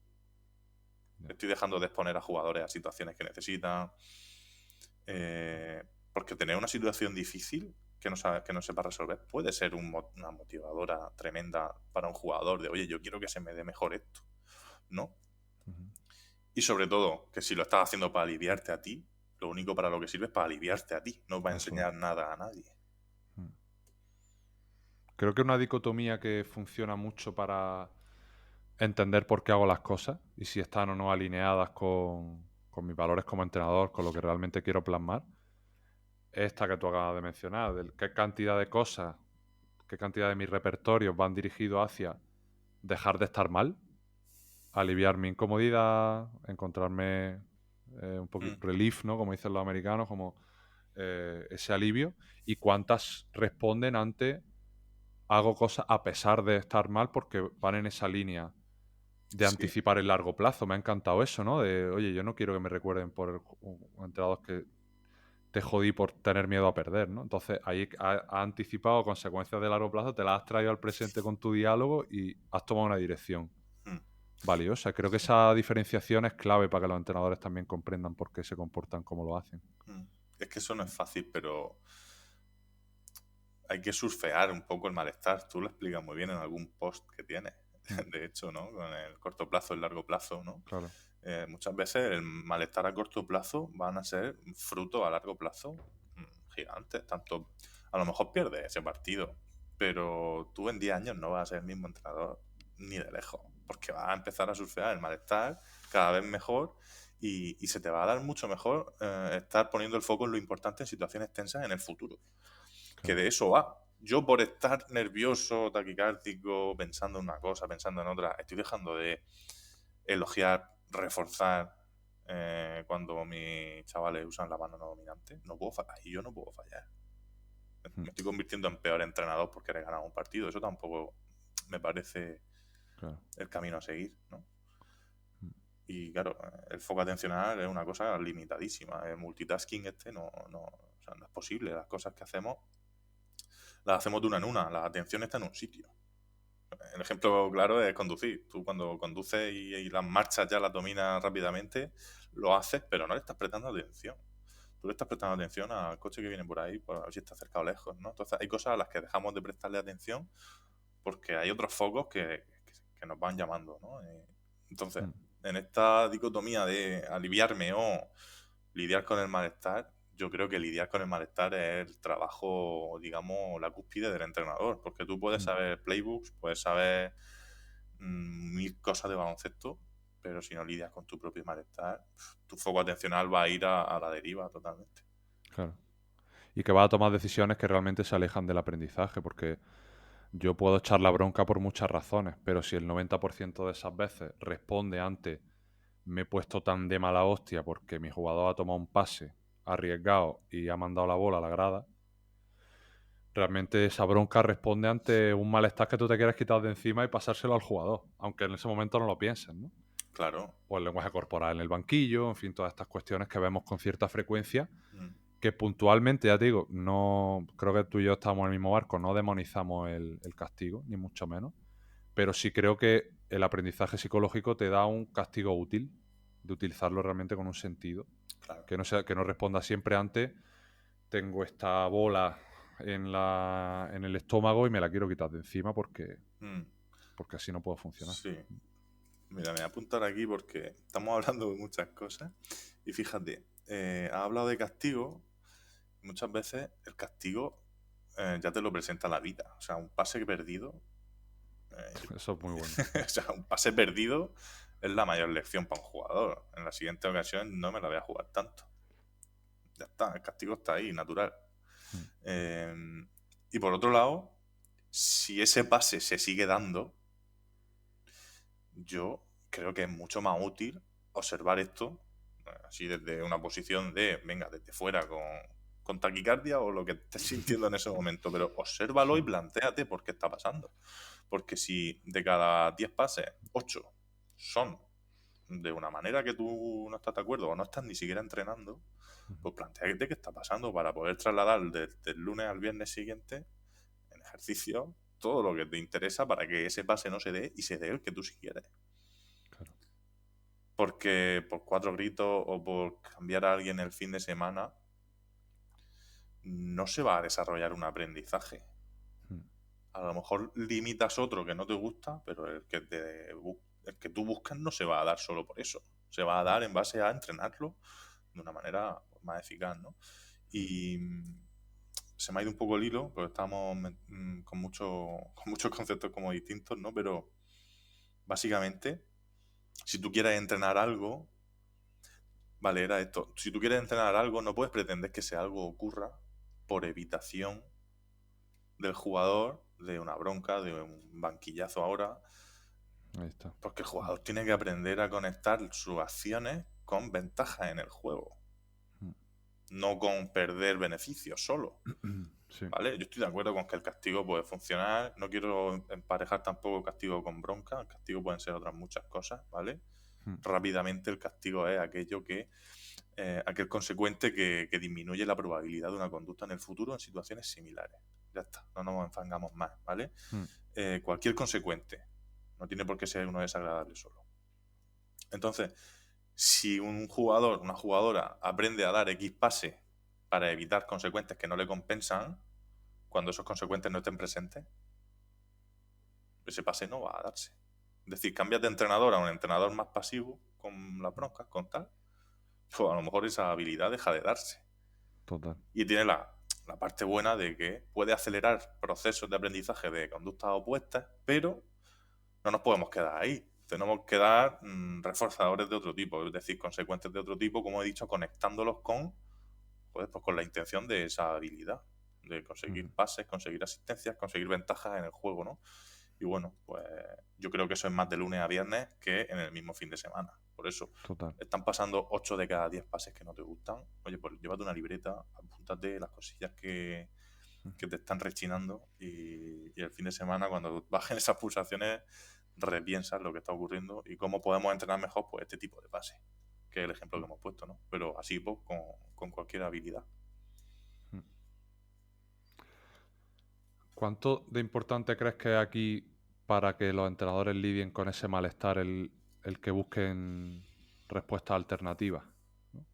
estoy dejando de exponer a jugadores a situaciones que necesitan. Porque tener una situación difícil que no sepa resolver puede ser una motivadora tremenda para un jugador de, oye, yo quiero que se me dé mejor esto, ¿no? Y sobre todo, que si lo estás haciendo para aliviarte a ti, lo único para lo que sirve es para aliviarte a ti, no para enseñar nada a nadie. Creo que una dicotomía que funciona mucho para entender por qué hago las cosas y si están o no alineadas con mis valores como entrenador, con lo que realmente quiero plasmar, es esta que tú acabas de mencionar, de qué cantidad de cosas, qué cantidad de mis repertorios van dirigidos hacia dejar de estar mal, aliviar mi incomodidad, encontrarme un poquito relief, ¿no? Como dicen los americanos, como ese alivio, y cuántas responden ante hago cosas a pesar de estar mal porque van en esa línea de anticipar el largo plazo. Me ha encantado eso, ¿no? De, oye, yo no quiero que me recuerden por un entrenador que te jodí por tener miedo a perder, ¿no? Entonces, ahí ha anticipado consecuencias de largo plazo, te las has traído al presente con tu diálogo y has tomado una dirección valiosa. Creo que esa diferenciación es clave para que los entrenadores también comprendan por qué se comportan como lo hacen. Es que eso no es fácil, pero hay que surfear un poco el malestar. Tú lo explicas muy bien en algún post que tienes, de hecho, ¿no? Con el corto plazo, el largo plazo, ¿no? Claro. Muchas veces el malestar a corto plazo van a ser fruto a largo plazo gigantes. Tanto, a lo mejor pierdes ese partido, pero tú en 10 años no vas a ser el mismo entrenador ni de lejos, porque vas a empezar a surfear el malestar cada vez mejor y se te va a dar mucho mejor estar poniendo el foco en lo importante en situaciones tensas en el futuro. Que de eso va. Yo por estar nervioso, taquicárdico, pensando en una cosa, pensando en otra, estoy dejando de elogiar, reforzar cuando mis chavales usan la mano no dominante. No puedo fallar. Y yo no puedo fallar. Me estoy convirtiendo en peor entrenador porque he ganado un partido. Eso tampoco me parece el camino a seguir, ¿no? Y claro, el foco atencional es una cosa limitadísima. El multitasking no es posible. Las cosas que hacemos las hacemos de una en una. La atención está en un sitio. El ejemplo claro es conducir. Tú cuando conduces y las marchas ya las dominas rápidamente, lo haces, pero no le estás prestando atención. Tú le estás prestando atención al coche que viene por ahí, pues a ver si está cerca o lejos, ¿no? Entonces hay cosas a las que dejamos de prestarle atención porque hay otros focos que nos van llamando, ¿no? Entonces, en esta dicotomía de aliviarme o lidiar con el malestar, yo creo que lidiar con el malestar es el trabajo, digamos, la cúspide del entrenador, porque tú puedes saber playbooks, puedes saber mil cosas de baloncesto, pero si no lidias con tu propio malestar, tu foco atencional va a ir a la deriva totalmente. Claro. Y que vas a tomar decisiones que realmente se alejan del aprendizaje, porque yo puedo echar la bronca por muchas razones, pero si el 90% de esas veces responde ante me he puesto tan de mala hostia porque mi jugador ha tomado un pase arriesgado y ha mandado la bola a la grada, realmente esa bronca responde ante un malestar que tú te quieres quitar de encima y pasárselo al jugador, aunque en ese momento no lo pienses, ¿no? Claro. O el lenguaje corporal en el banquillo, en fin, todas estas cuestiones que vemos con cierta frecuencia, que puntualmente, ya te digo, no creo que tú y yo estamos en el mismo barco, no demonizamos el castigo, ni mucho menos, pero sí creo que el aprendizaje psicológico te da un castigo útil, de utilizarlo realmente con un sentido, Claro. que no responda siempre ante tengo esta bola en el estómago y me la quiero quitar de encima porque así no puedo funcionar. Sí. Mira, me voy a apuntar aquí porque estamos hablando de muchas cosas. Y fíjate, has hablado de castigo. Muchas veces el castigo ya te lo presenta la vida. O sea, un pase perdido. Eso es muy bueno. O sea, un pase perdido es la mayor lección para un jugador. En la siguiente ocasión no me la voy a jugar tanto. Ya está, el castigo está ahí, natural. Y por otro lado, si ese pase se sigue dando, yo creo que es mucho más útil observar esto así desde una posición de, venga, desde fuera con taquicardia o lo que estés sintiendo en ese momento, pero obsérvalo y plantéate por qué está pasando. Porque si de cada 10 pases, 8 son de una manera que tú no estás de acuerdo o no estás ni siquiera entrenando, pues plantéate qué está pasando para poder trasladar desde el lunes al viernes siguiente en ejercicio todo lo que te interesa para que ese pase no se dé y se dé el que tú sí quieres. Claro. Porque por 4 gritos o por cambiar a alguien el fin de semana no se va a desarrollar un aprendizaje. A lo mejor limitas otro que no te gusta, pero el que tú buscas no se va a dar solo por eso. Se va a dar en base a entrenarlo de una manera más eficaz, ¿no? Y se me ha ido un poco el hilo, porque estamos con muchos conceptos como distintos, ¿no? Pero básicamente, si tú quieres entrenar algo, vale, era esto. Si tú quieres entrenar algo, no puedes pretender que ese algo ocurra por evitación del jugador, de una bronca, de un banquillazo ahora. Ahí está. Porque el jugador tiene que aprender a conectar sus acciones con ventajas en el juego. No con perder beneficios solo. Sí. ¿Vale? Yo estoy de acuerdo con que el castigo puede funcionar. No quiero emparejar tampoco el castigo con bronca. El castigo pueden ser otras muchas cosas, ¿vale? Rápidamente el castigo es aquello que aquel consecuente que disminuye la probabilidad de una conducta en el futuro en situaciones similares. Ya está, no nos enfangamos más, ¿vale? Cualquier consecuente. No tiene por qué ser uno desagradable solo. Entonces, si un jugador, una jugadora, aprende a dar X pase para evitar consecuentes que no le compensan, cuando esos consecuentes no estén presentes, ese pase no va a darse. Es decir, cambias de entrenador a un entrenador más pasivo, con las broncas, con tal, pues a lo mejor esa habilidad deja de darse. Total. Y tiene la parte buena de que puede acelerar procesos de aprendizaje de conductas opuestas, pero no nos podemos quedar ahí. Tenemos que dar reforzadores de otro tipo, es decir, consecuentes de otro tipo, como he dicho, conectándolos con, pues con la intención de esa habilidad, de conseguir pases, conseguir asistencias, conseguir ventajas en el juego, ¿no? Y bueno, pues yo creo que eso es más de lunes a viernes que en el mismo fin de semana. Por eso, Total. están pasando 8 de cada 10 pases que no te gustan. Oye, pues llévate una libreta, apúntate las cosillas que te están rechinando y el fin de semana, cuando bajen esas pulsaciones, repiensas lo que está ocurriendo y cómo podemos entrenar mejor pues este tipo de pases, que es el ejemplo que hemos puesto, ¿no? Pero así pues con cualquier habilidad. ¿Cuánto de importante crees que es aquí para que los entrenadores lidien con ese malestar el que busquen respuestas alternativas, ¿no?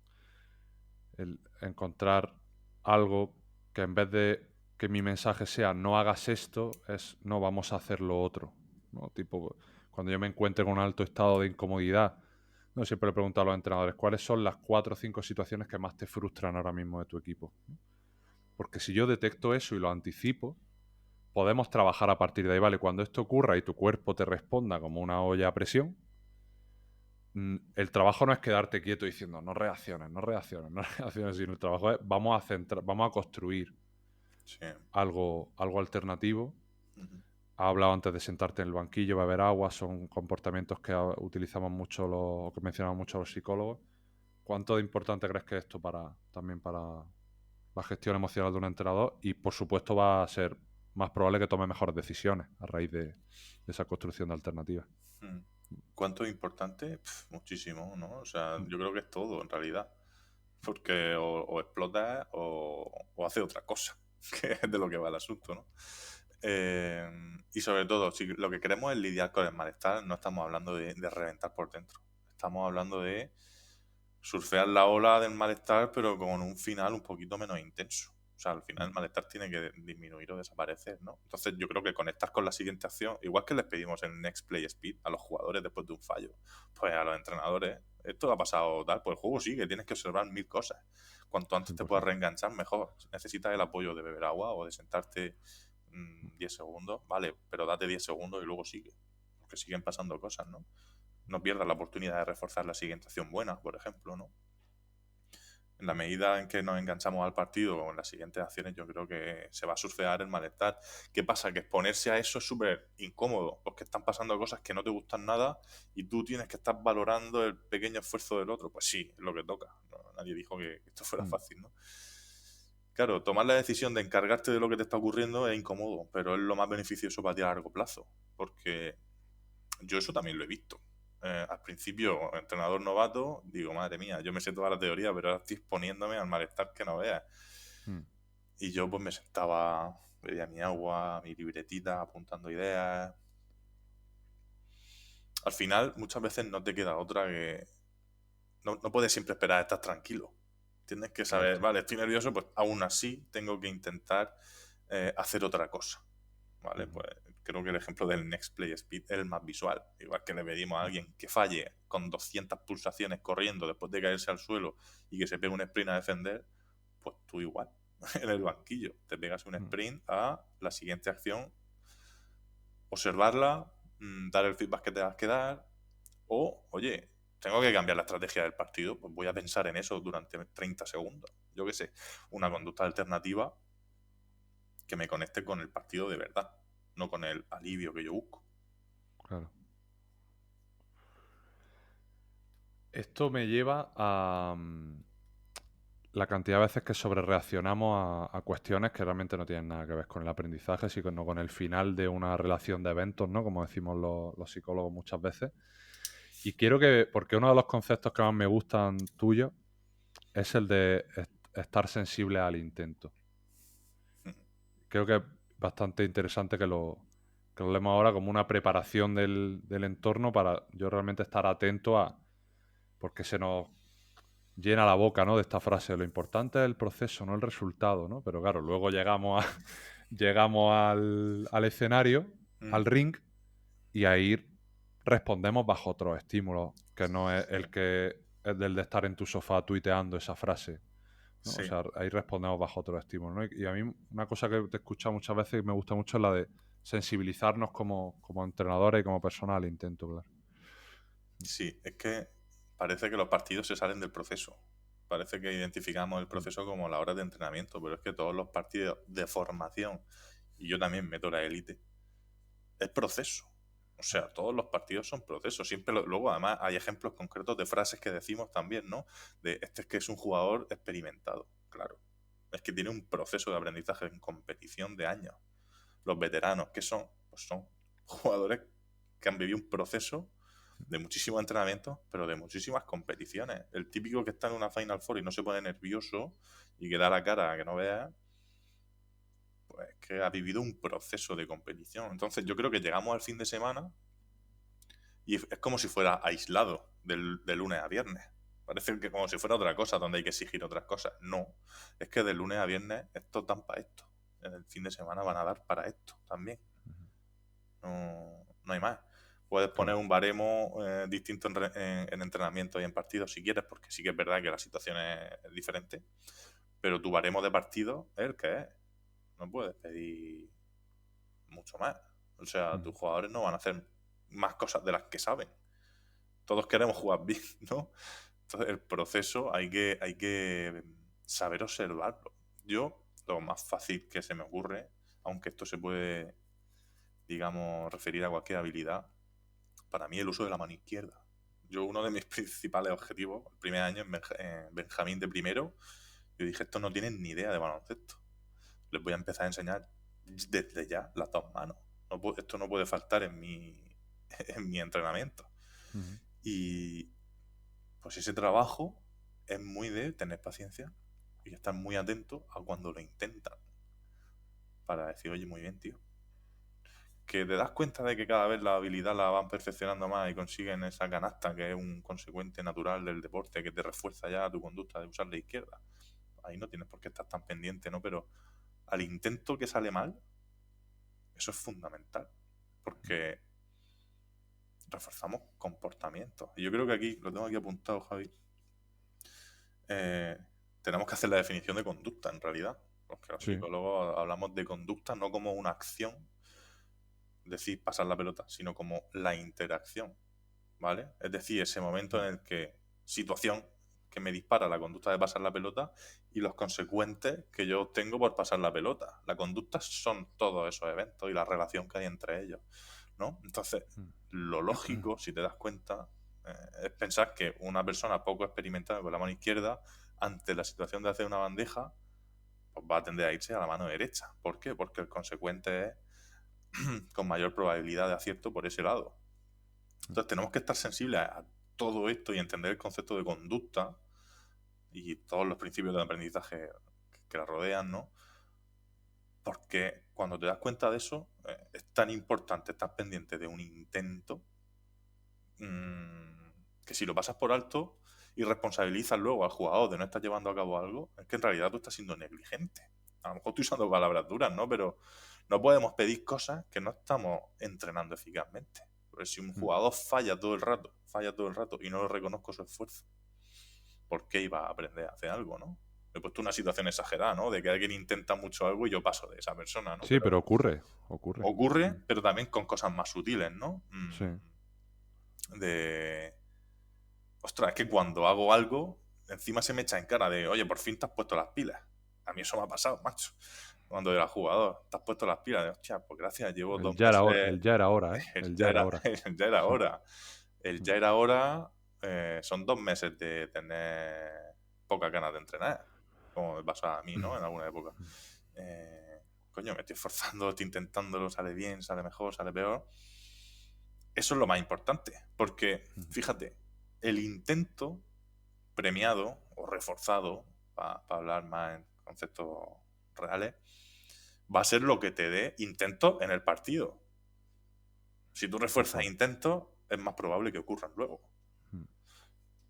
El encontrar algo que en vez de que mi mensaje sea no hagas esto, es no, vamos a hacer lo otro, ¿no? Tipo, cuando yo me encuentre con un alto estado de incomodidad, no, siempre le pregunto a los entrenadores cuáles son las 4 o 5 situaciones que más te frustran ahora mismo de tu equipo, ¿no? Porque si yo detecto eso y lo anticipo, podemos trabajar a partir de ahí, ¿vale? Cuando esto ocurra y tu cuerpo te responda como una olla a presión, el trabajo no es quedarte quieto diciendo no reacciones, no reacciones, no reacciones, sino el trabajo es vamos a construir algo alternativo. Ha hablado antes de sentarte en el banquillo, beber agua, son comportamientos que utilizamos mucho que mencionamos mucho los psicólogos. ¿Cuánto de importante crees que es esto también para la gestión emocional de un entrenador y, por supuesto, va a ser más probable que tome mejores decisiones a raíz de esa construcción de alternativas. ¿Cuánto es importante? Muchísimo, ¿no? O sea, yo creo que es todo, en realidad. Porque o explota o hace otra cosa, que es de lo que va el asunto, ¿no? Y sobre todo, si lo que queremos es lidiar con el malestar, no estamos hablando de reventar por dentro. Estamos hablando de surfear la ola del malestar, pero con un final un poquito menos intenso. O sea, al final el malestar tiene que disminuir o desaparecer, ¿no? Entonces yo creo que conectar con la siguiente acción, igual que les pedimos en Next Play Speed a los jugadores después de un fallo, pues a los entrenadores, esto ha pasado tal, pues el juego sigue, tienes que observar 1000 cosas. Cuanto antes te puedas reenganchar, mejor. Necesitas el apoyo de beber agua o de sentarte 10 segundos, vale, pero date 10 segundos y luego sigue, porque siguen pasando cosas, ¿no? No pierdas la oportunidad de reforzar la siguiente acción buena, por ejemplo, ¿no? En la medida en que nos enganchamos al partido o en las siguientes acciones, yo creo que se va a surfear el malestar. ¿Qué pasa? Que exponerse a eso es súper incómodo, porque están pasando cosas que no te gustan nada y tú tienes que estar valorando el pequeño esfuerzo del otro. Pues sí, es lo que toca. No, nadie dijo que esto fuera fácil, ¿no? Claro, tomar la decisión de encargarte de lo que te está ocurriendo es incómodo, pero es lo más beneficioso para ti a largo plazo, porque yo eso también lo he visto. Al principio, entrenador novato, digo, madre mía, yo me sé toda la teoría, pero ahora estoy exponiéndome al malestar que no veas. Y yo pues me sentaba, bebía mi agua, mi libretita, apuntando ideas. Al final, muchas veces no te queda otra que... No puedes siempre esperar a estar tranquilo. Tienes que saber, vale, estoy nervioso, pues aún así tengo que intentar hacer otra cosa. ¿Vale? Pues creo que el ejemplo del Next Play Speed es el más visual. Igual que le pedimos a alguien que falle con 200 pulsaciones corriendo después de caerse al suelo y que se pegue un sprint a defender, pues tú igual, en el banquillo. Te pegas un sprint a la siguiente acción, observarla, dar el feedback que tengas que dar, o, oye, tengo que cambiar la estrategia del partido, pues voy a pensar en eso durante 30 segundos. Yo qué sé, una conducta alternativa que me conecte con el partido de verdad, no con el alivio que yo busco. Claro. Esto me lleva a la cantidad de veces que sobrereaccionamos a cuestiones que realmente no tienen nada que ver con el aprendizaje, sino con el final de una relación de eventos, ¿no? Como decimos los psicólogos muchas veces. Y quiero que, porque uno de los conceptos que más me gustan tuyos es el de estar sensible al intento. Creo que es bastante interesante que lo leemos ahora como una preparación del entorno para yo realmente estar atento a... Porque se nos llena la boca, ¿no? De esta frase, lo importante es el proceso, no el resultado, ¿no? Pero claro, luego llegamos al escenario, al ring, y ahí respondemos bajo otros estímulos, que no es el que es del de estar en tu sofá tuiteando esa frase, ¿no? Sí. O sea, ahí respondemos bajo otros estímulos, ¿no? Y a mí una cosa que te he escuchado muchas veces y me gusta mucho es la de sensibilizarnos como entrenadores y como personas al intento, claro. Sí, es que parece que los partidos se salen del proceso. Parece que identificamos el proceso como la hora de entrenamiento, pero es que todos los partidos de formación, y yo también meto la élite, es proceso. O sea, todos los partidos son procesos. Siempre luego, además, hay ejemplos concretos de frases que decimos también, ¿no? De este es que es un jugador experimentado. Claro. Es que tiene un proceso de aprendizaje en competición de años. Los veteranos, ¿qué son? Pues son jugadores que han vivido un proceso de muchísimo entrenamiento, pero de muchísimas competiciones. El típico que está en una Final Four y no se pone nervioso y que da la cara que no vea, pues que ha vivido un proceso de competición. Entonces yo creo que llegamos al fin de semana y es como si fuera aislado de lunes a viernes. Parece que como si fuera otra cosa donde hay que exigir otras cosas. No, es que de lunes a viernes estos dan para esto. En el fin de semana van a dar para esto también. No hay más. Puedes poner un baremo distinto en entrenamiento y en partidos si quieres, porque sí que es verdad que la situación es diferente, pero tu baremo de partido es el que es. No puedes pedir mucho más. O sea, tus jugadores no van a hacer más cosas de las que saben. Todos queremos jugar bien, ¿no? Entonces, el proceso hay que saber observarlo. Yo, lo más fácil que se me ocurre, aunque esto se puede, digamos, referir a cualquier habilidad, para mí el uso de la mano izquierda. Yo, uno de mis principales objetivos, el primer año en Benjamín de primero, Yo dije, estos no tienen ni idea de baloncesto. Les voy a empezar a enseñar desde ya las dos manos. Esto no puede faltar en mi entrenamiento. Ujú. Y pues ese trabajo es muy de tener paciencia y estar muy atento a cuando lo intentan. Para decir, oye, muy bien, tío. Que te das cuenta de que cada vez la habilidad la van perfeccionando más y consiguen esa canasta que es un consecuente natural del deporte que te refuerza ya tu conducta de usar la izquierda. Ahí no tienes por qué estar tan pendiente, ¿no? Pero al intento que sale mal, eso es fundamental. Porque reforzamos comportamientos. Y yo creo que aquí, lo tengo aquí apuntado, Javi, tenemos que hacer la definición de conducta, en realidad. Porque los Sí. psicólogos hablamos de conducta no como una acción, decir pasar la pelota, sino como la interacción, ¿vale? Es decir, ese momento en el que situación que me dispara la conducta de pasar la pelota y los consecuentes que yo tengo por pasar la pelota. La conducta son todos esos eventos y la relación que hay entre ellos, ¿no? Entonces, lo lógico, si te das cuenta, es pensar que una persona poco experimentada con la mano izquierda, ante la situación de hacer una bandeja, pues va a tender a irse a la mano derecha. ¿Por qué? Porque el consecuente es con mayor probabilidad de acierto por ese lado. Entonces tenemos que estar sensibles a todo esto y entender el concepto de conducta y todos los principios del aprendizaje que la rodean, ¿no? Porque cuando te das cuenta de eso, es tan importante estar pendiente de un intento que si lo pasas por alto y responsabilizas luego al jugador de no estar llevando a cabo algo, es que en realidad tú estás siendo negligente. A lo mejor estoy usando palabras duras, ¿no? Pero no podemos pedir cosas que no estamos entrenando eficazmente. Porque si un jugador falla todo el rato y no lo reconozco su esfuerzo, ¿por qué iba a aprender a hacer algo, no? He puesto una situación exagerada, ¿no? De que alguien intenta mucho algo y yo paso de esa persona, ¿no? Sí, pero ocurre. Ocurre, pero también con cosas más sutiles, ¿no? Sí. Ostras, es que cuando hago algo, encima se me echa en cara de, oye, por fin te has puesto las pilas. A mí eso me ha pasado, macho. Cuando era jugador, te has puesto las pilas de, hostia, pues gracias, llevo 2 meses. El ya era hora, ¿eh? El ya era hora. El ya era hora. El ya era hora son 2 meses de tener pocas ganas de entrenar, como me pasa a mí, ¿no? En alguna época. Coño, me estoy esforzando, estoy intentándolo, sale bien, sale mejor, sale peor. Eso es lo más importante, porque, fíjate, el intento premiado o reforzado, para hablar más en conceptos reales, va a ser lo que te dé intentos en el partido. Si tú refuerzas intentos, es más probable que ocurran luego.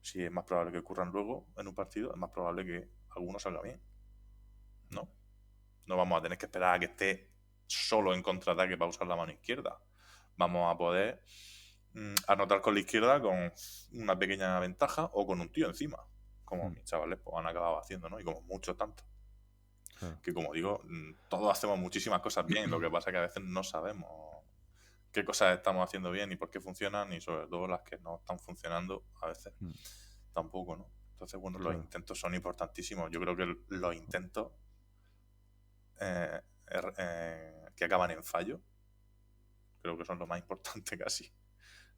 Si es más probable que ocurran luego en un partido, es más probable que alguno salga bien. ¿No? No vamos a tener que esperar a que esté solo en contraataque para usar la mano izquierda. Vamos a poder anotar con la izquierda con una pequeña ventaja o con un tío encima, como mis chavales pues, han acabado haciendo, ¿no? Y como muchos tantos. Que como digo, todos hacemos muchísimas cosas bien, lo que pasa es que a veces no sabemos qué cosas estamos haciendo bien y por qué funcionan, y sobre todo las que no están funcionando a veces tampoco, ¿no? Entonces, bueno, los intentos son importantísimos. Yo creo que los intentos que acaban en fallo, creo que son lo más importante casi.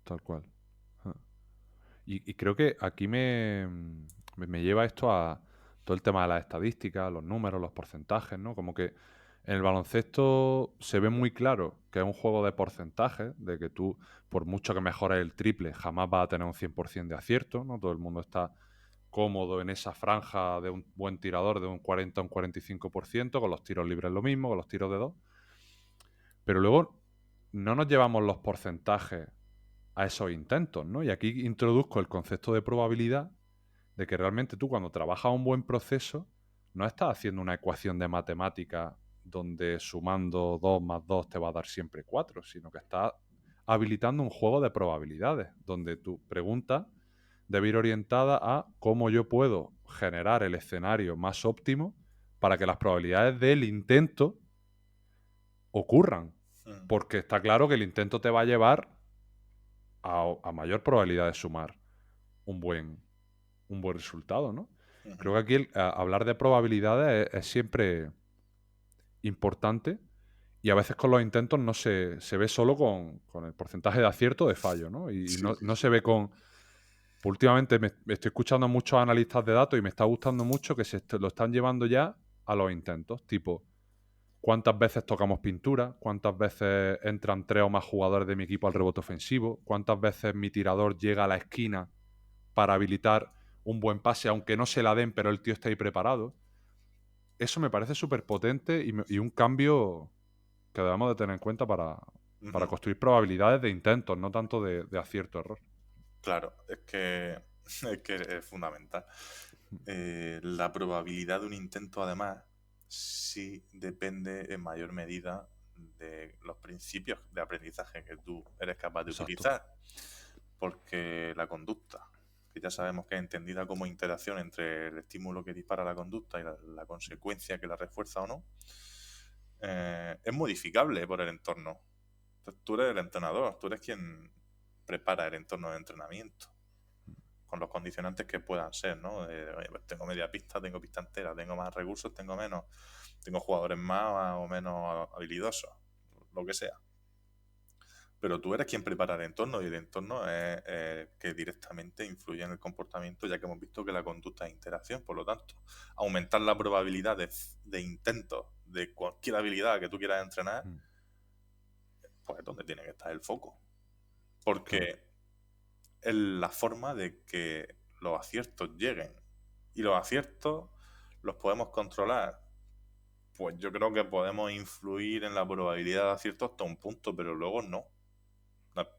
Tal cual. Y creo que aquí me lleva esto a todo el tema de las estadísticas, los números, los porcentajes, ¿no? Como que en el baloncesto se ve muy claro que es un juego de porcentajes, de que tú, por mucho que mejores el triple, jamás vas a tener un 100% de acierto, ¿no? Todo el mundo está cómodo en esa franja de un buen tirador de un 40 a un 45%, con los tiros libres lo mismo, con los tiros de 2. Pero luego no nos llevamos los porcentajes a esos intentos, ¿no? Y aquí introduzco el concepto de probabilidad, de que realmente tú cuando trabajas un buen proceso no estás haciendo una ecuación de matemática donde sumando 2 más 2 te va a dar siempre 4, sino que estás habilitando un juego de probabilidades, donde tu pregunta debe ir orientada a cómo yo puedo generar el escenario más óptimo para que las probabilidades del intento ocurran. Porque está claro que el intento te va a llevar a mayor probabilidad de sumar un buen resultado, ¿no? Creo que aquí hablar de probabilidades es siempre importante, y a veces con los intentos no se ve solo con el porcentaje de acierto o de fallo, ¿no? Y no se ve con últimamente me estoy escuchando a muchos analistas de datos y me está gustando mucho que lo están llevando ya a los intentos, tipo, ¿cuántas veces tocamos pintura? ¿Cuántas veces entran 3 o más jugadores de mi equipo al rebote ofensivo? ¿Cuántas veces mi tirador llega a la esquina para habilitar un buen pase, aunque no se la den, pero el tío está ahí preparado? Eso me parece súper potente y un cambio que debemos de tener en cuenta para Ujú. construir probabilidades de intentos, no tanto de acierto-error. Claro, es que es fundamental. La probabilidad de un intento, además, sí depende en mayor medida de los principios de aprendizaje que tú eres capaz de Exacto. utilizar. Porque la conducta, que ya sabemos que es entendida como interacción entre el estímulo que dispara la conducta y la consecuencia que la refuerza o no, es modificable por el entorno. Entonces, tú eres el entrenador, tú eres quien prepara el entorno de entrenamiento con los condicionantes que puedan ser, ¿no? Oye, pues tengo media pista, tengo pista entera, tengo más recursos, tengo menos, tengo jugadores más o menos habilidosos, lo que sea. Pero tú eres quien prepara el entorno y el entorno es que directamente influye en el comportamiento, ya que hemos visto que la conducta es interacción. Por lo tanto, aumentar la probabilidad de intentos de cualquier habilidad que tú quieras entrenar, pues es donde tiene que estar el foco. Porque es la forma de que los aciertos lleguen. Y los aciertos los podemos controlar. Pues yo creo que podemos influir en la probabilidad de acierto hasta un punto, pero luego no.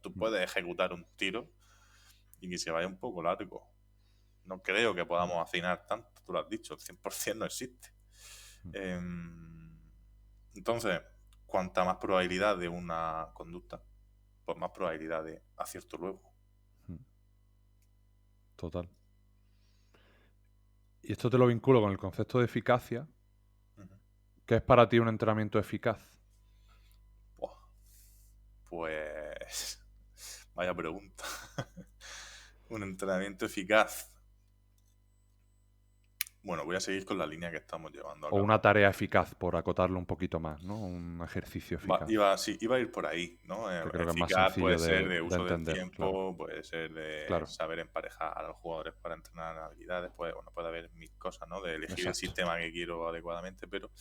Tú puedes ejecutar un tiro y que se vaya un poco largo. No creo que podamos afinar tanto, tú lo has dicho, el 100% no existe. Entonces, cuanta más probabilidad de una conducta, pues más probabilidad de acierto luego. Total. Y esto te lo vinculo con el concepto de eficacia. ¿Qué es para ti un entrenamiento eficaz? Pues vaya pregunta. Un entrenamiento eficaz. Bueno, voy a seguir con la línea que estamos llevando a O cabo. una tarea eficaz, por acotarlo un poquito más, ¿no? Un ejercicio eficaz. Iba a ir por ahí, ¿no? Que creo que es más Eficaz sencillo puede ser de de uso del entender, tiempo, claro. puede ser de Claro. saber emparejar a los jugadores para entrenar habilidades, puede haber mil cosas, ¿no? De elegir el Exacto. sistema que quiero adecuadamente, pero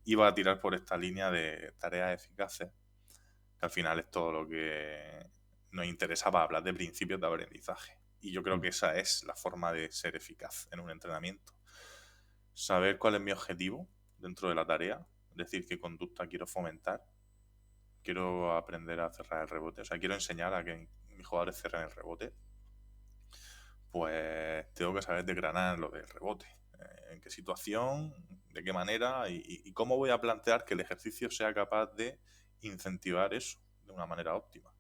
iba a tirar por esta línea de tareas eficaces, que al final es todo lo que nos interesa para hablar de principios de aprendizaje. Y yo creo que esa es la forma de ser eficaz en un entrenamiento. Saber cuál es mi objetivo dentro de la tarea, es decir, qué conducta quiero fomentar. Quiero aprender a cerrar el rebote, o sea, quiero enseñar a que mis jugadores cierren el rebote. Pues tengo que saber desgranar lo del rebote. En qué situación, de qué manera y cómo voy a plantear que el ejercicio sea capaz de incentivar eso de una manera óptima.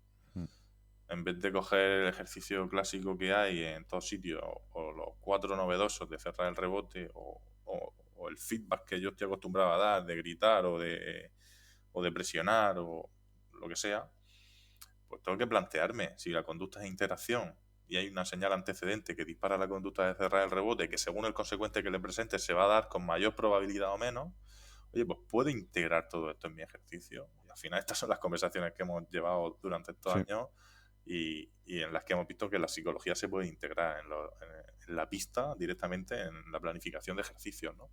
En vez de coger el ejercicio clásico que hay en todos sitios, o los 4 novedosos de cerrar el rebote, o el feedback que yo estoy acostumbrado a dar, de gritar o de presionar o lo que sea, pues tengo que plantearme si la conducta es interacción y hay una señal antecedente que dispara la conducta de cerrar el rebote, que según el consecuente que le presente se va a dar con mayor probabilidad o menos. Oye, pues puedo integrar todo esto en mi ejercicio. Y al final estas son las conversaciones que hemos llevado durante estos años y en las que hemos visto que la psicología se puede integrar en la pista directamente en la planificación de ejercicios, ¿no?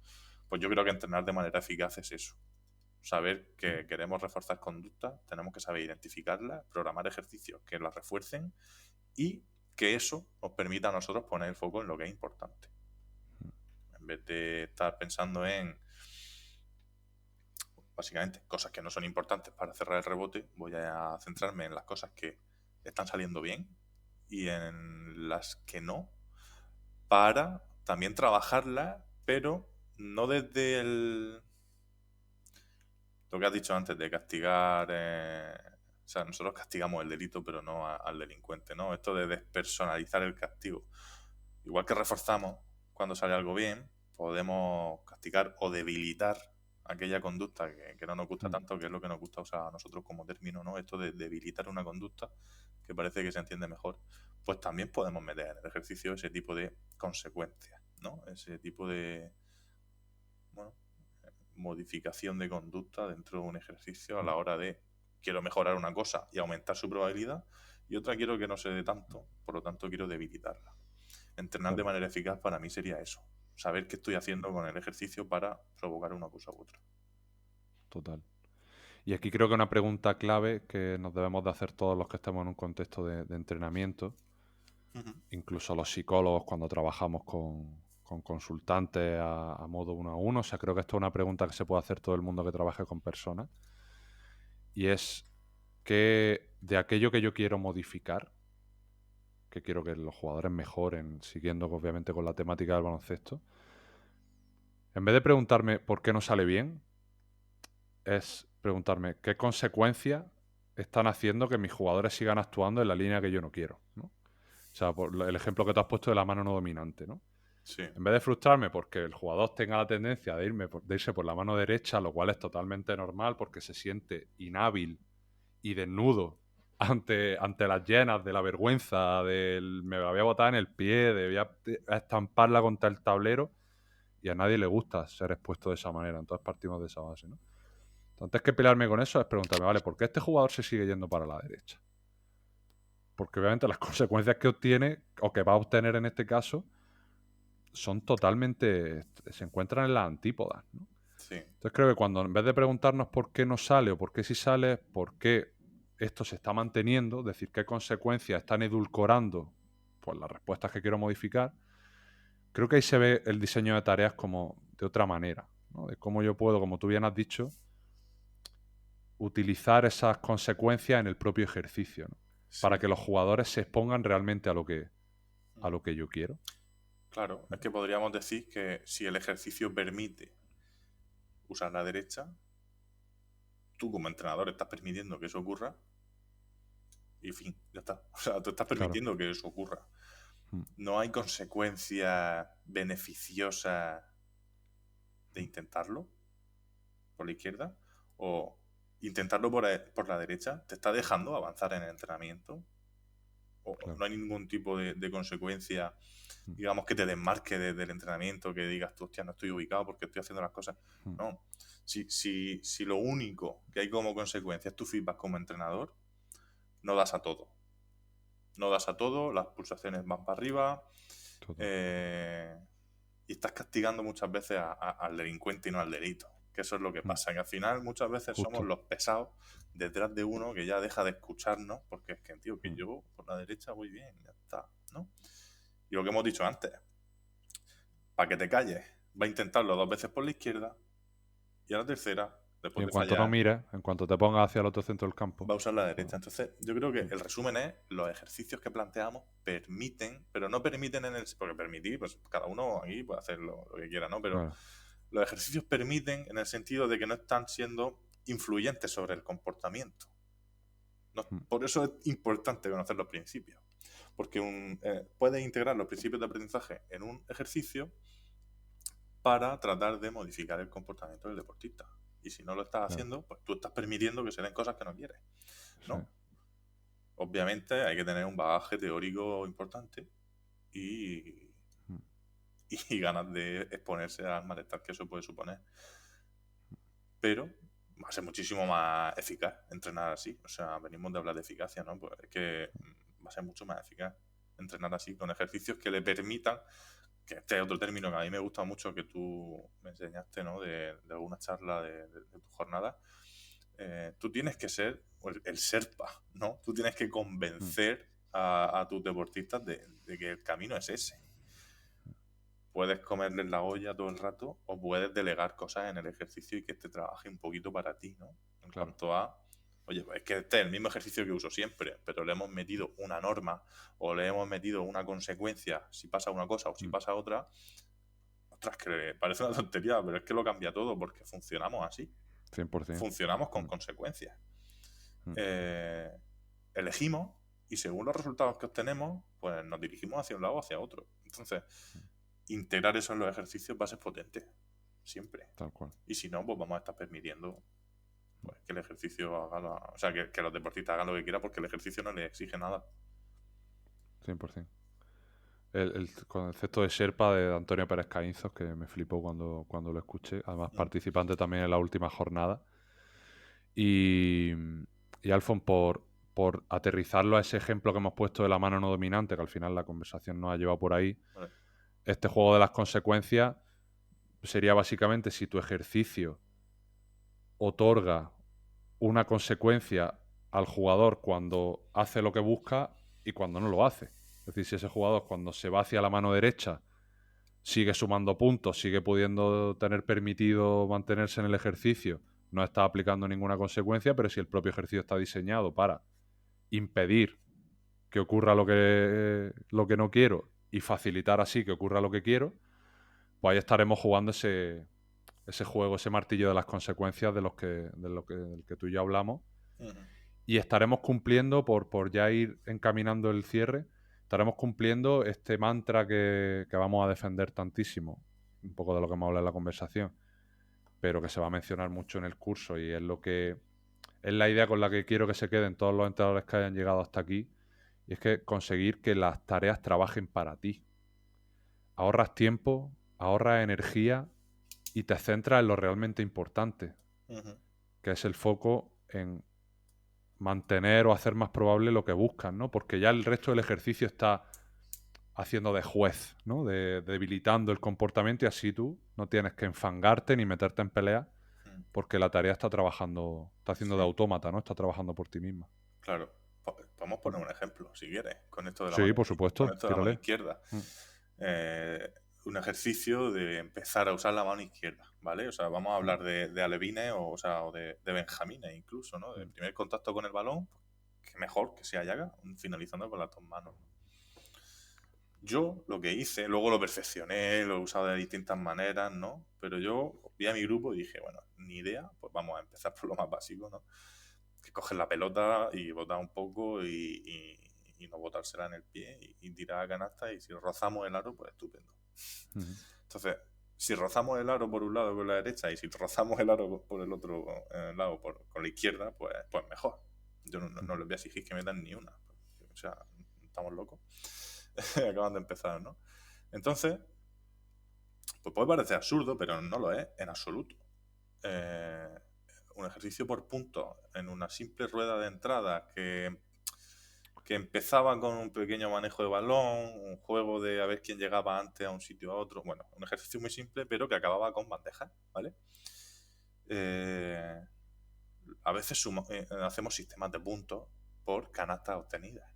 Pues yo creo que entrenar de manera eficaz es eso. Saber que queremos reforzar conductas, tenemos que saber identificarlas, programar ejercicios que las refuercen y que eso nos permita a nosotros poner el foco en lo que es importante. En vez de estar pensando en, básicamente, cosas que no son importantes para cerrar el rebote, voy a centrarme en las cosas que están saliendo bien y en las que no, para también trabajarlas, pero no desde lo que has dicho antes de castigar, o sea, nosotros castigamos el delito, pero no al delincuente, ¿no? Esto de despersonalizar el castigo. Igual que reforzamos cuando sale algo bien, podemos castigar o debilitar aquella conducta que no nos gusta tanto, que es lo que nos gusta usar a nosotros como término, ¿no? Esto de debilitar una conducta, que parece que se entiende mejor, pues también podemos meter en el ejercicio ese tipo de consecuencias, ¿no? Ese tipo de, bueno, modificación de conducta dentro de un ejercicio a la hora de quiero mejorar una cosa y aumentar su probabilidad y otra quiero que no se dé tanto, por lo tanto quiero debilitarla. Entrenar de Claro. manera eficaz para mí sería eso. Saber qué estoy haciendo con el ejercicio para provocar una cosa u otra. Total. Y aquí creo que una pregunta clave que nos debemos de hacer todos los que estamos en un contexto de entrenamiento, Ujú. incluso los psicólogos cuando trabajamos con consultantes a modo 1-1, o sea, creo que esto es una pregunta que se puede hacer todo el mundo que trabaje con personas, y es que de aquello que yo quiero modificar, que quiero que los jugadores mejoren, siguiendo obviamente con la temática del baloncesto, en vez de preguntarme por qué no sale bien, es preguntarme qué consecuencias están haciendo que mis jugadores sigan actuando en la línea que yo no quiero, ¿no? O sea, por el ejemplo que te has puesto de la mano no dominante, ¿no? Sí, En vez de frustrarme porque el jugador tenga la tendencia de irse por la mano derecha, lo cual es totalmente normal porque se siente inhábil y desnudo ante las llenas de la vergüenza, del me la voy a botar en el pie, de voy a estamparla contra el tablero, y a nadie le gusta ser expuesto de esa manera. Entonces partimos de esa base, ¿no? Entonces, antes que pelearme con eso es preguntarme, vale, ¿por qué este jugador se sigue yendo para la derecha? Porque obviamente las consecuencias que obtiene, o que va a obtener en este caso, son totalmente, se encuentran en las antípodas, ¿no? sí, Entonces creo que cuando en vez de preguntarnos por qué no sale o por qué sí sale, por qué esto se está manteniendo, es decir, qué consecuencias están edulcorando pues, las respuestas que quiero modificar, creo que ahí se ve el diseño de tareas como de otra manera, ¿no? De cómo yo puedo, como tú bien has dicho, utilizar esas consecuencias en el propio ejercicio, ¿no? Para sí. que los jugadores se expongan realmente a lo que yo quiero. Claro, es que podríamos decir que si el ejercicio permite usar la derecha, tú como entrenador estás permitiendo que eso ocurra y fin, ya está. O sea, tú estás Claro. permitiendo que eso ocurra. Mm. No hay consecuencias beneficiosas de intentarlo por la izquierda o intentarlo por la derecha. ¿Te está dejando avanzar en el entrenamiento? O Claro. no hay ningún tipo de consecuencia, Mm. digamos, que te desmarque del entrenamiento, que digas tú, hostia, no estoy ubicado porque estoy haciendo las cosas. Mm. No. Si lo único que hay como consecuencia es tu feedback como entrenador, no das a todo. No das a todo, las pulsaciones van para arriba Total. y estás castigando muchas veces al delincuente y no al delito. Que eso es lo que pasa, que al final muchas veces Justo. somos los pesados detrás de uno que ya deja de escucharnos porque es que, tío, que yo por la derecha voy bien, ya está, ¿no? Y lo que hemos dicho antes, para que te calles, va a intentarlo 2 veces por la izquierda y a la tercera, Y después en de cuanto no fallar, mires, en cuanto te pongas hacia el otro centro del campo, va a usar la derecha. Entonces, yo creo que Mm. el resumen es, los ejercicios que planteamos permiten, pero no permiten porque permitir, pues cada uno aquí puede hacer lo que quiera, ¿no? Pero claro. los ejercicios permiten en el sentido de que no están siendo influyentes sobre el comportamiento. Por eso es importante conocer los principios. Porque puedes integrar los principios de aprendizaje en un ejercicio para tratar de modificar el comportamiento del deportista. Y si no lo estás haciendo, pues tú estás permitiendo que se den cosas que no quieres, ¿no? Sí. Obviamente hay que tener un bagaje teórico importante y ganas de exponerse al malestar que eso puede suponer. Pero va a ser muchísimo más eficaz entrenar así. O sea, venimos de hablar de eficacia, ¿no? Pues es que va a ser mucho más eficaz entrenar así, con ejercicios que le permitan, que este es otro término que a mí me gusta mucho, que tú me enseñaste, ¿no? De alguna charla de tu jornada. Tú tienes que ser el Sherpa, ¿no? Tú tienes que convencer a tus deportistas de que el camino es ese. Puedes comerles la olla todo el rato o puedes delegar cosas en el ejercicio y que este trabaje un poquito para ti, ¿no? En cuanto a, oye, pues es que este es el mismo ejercicio que uso siempre, pero le hemos metido una norma o le hemos metido una consecuencia si pasa una cosa o si pasa otra. Ostras, que parece una tontería, pero es que lo cambia todo porque funcionamos así. 100%. Funcionamos con consecuencias. Elegimos y según los resultados que obtenemos, pues nos dirigimos hacia un lado o hacia otro. Entonces, integrar eso en los ejercicios va a ser potente, siempre. Tal cual. Y si no, pues vamos a estar permitiendo pues, que el ejercicio haga o sea, que los deportistas hagan lo que quieran porque el ejercicio no les exige nada. 100%. El concepto de Sherpa de Antonio Pérez Caínzos, que me flipó cuando lo escuché, además participante también en la última jornada. Y Alfon, por por aterrizarlo a ese ejemplo que hemos puesto de la mano no dominante, que al final la conversación nos ha llevado por ahí, Vale. este juego de las consecuencias sería básicamente si tu ejercicio otorga una consecuencia al jugador cuando hace lo que busca y cuando no lo hace. Es decir, si ese jugador cuando se va hacia la mano derecha sigue sumando puntos, sigue pudiendo tener permitido mantenerse en el ejercicio, no está aplicando ninguna consecuencia, pero si el propio ejercicio está diseñado para impedir que ocurra lo que no quiero y facilitar así que ocurra lo que quiero, pues ahí estaremos jugando ese juego, ese martillo de las consecuencias del que tú y yo hablamos. Ujú. Y estaremos cumpliendo, por ya ir encaminando el cierre, estaremos cumpliendo este mantra que vamos a defender tantísimo, un poco de lo que hemos hablado en la conversación, pero que se va a mencionar mucho en el curso y es la idea con la que quiero que se queden todos los entrenadores que hayan llegado hasta aquí, y es que conseguir que las tareas trabajen para ti. Ahorras tiempo, ahorras energía y te centras en lo realmente importante, Ujú. que es el foco en mantener o hacer más probable lo que buscan, ¿no? Porque ya el resto del ejercicio está haciendo de juez, ¿no? Debilitando el comportamiento, y así tú no tienes que enfangarte ni meterte en pelea porque la tarea está trabajando, está haciendo de Sí. autómata, ¿no? Está trabajando por ti misma. Claro. Podemos poner un ejemplo, si quieres, con esto de la Sí, mano, por con supuesto, esto de la mano tírale. izquierda. Mm. Un ejercicio de empezar a usar la mano izquierda, ¿vale? O sea, vamos a hablar de alevines o de benjamines incluso, ¿no? De primer contacto con el balón, que mejor que sea llaga, finalizando con las dos manos. Yo lo que hice, luego lo perfeccioné, lo he usado de distintas maneras, ¿no? Pero yo vi a mi grupo y dije, bueno, ni idea, pues vamos a empezar por lo más básico, ¿no? Que coger la pelota y botar un poco y no botársela en el pie y tirar a canasta, y si rozamos el aro, pues estupendo. Ujú. Entonces, si rozamos el aro por un lado con la derecha y si rozamos el aro por el otro lado con la izquierda, pues mejor. Yo no les voy a exigir que metan ni una. O sea, estamos locos. Acaban de empezar, ¿no? Entonces, pues puede parecer absurdo, pero no lo es en absoluto. Un ejercicio por puntos en una simple rueda de entrada que empezaba con un pequeño manejo de balón, un juego de a ver quién llegaba antes a un sitio a otro. Bueno, un ejercicio muy simple, pero que acababa con bandejas, ¿vale? A veces hacemos sistemas de puntos por canastas obtenidas.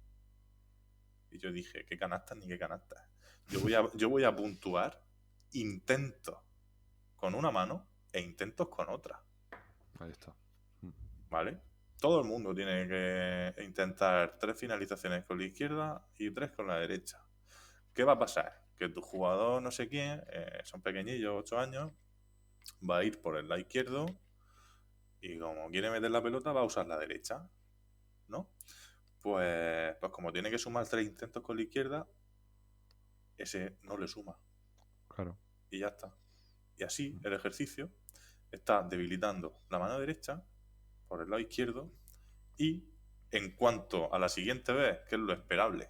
Y yo dije, ¿qué canastas ni qué canastas? Yo voy a puntuar intentos con una mano e intentos con otra. Ahí está. ¿Vale? Todo el mundo tiene que intentar 3 finalizaciones con la izquierda y 3 con la derecha. ¿Qué va a pasar? Que tu jugador no sé quién, son pequeñillos, 8 años, va a ir por el lado izquierdo y como quiere meter la pelota va a usar la derecha, ¿no? Pues como tiene que sumar 3 intentos con la izquierda, ese no le suma. Claro. Y ya está. Y así el ejercicio está debilitando la mano derecha por el lado izquierdo, y en cuanto a la siguiente vez, que es lo esperable,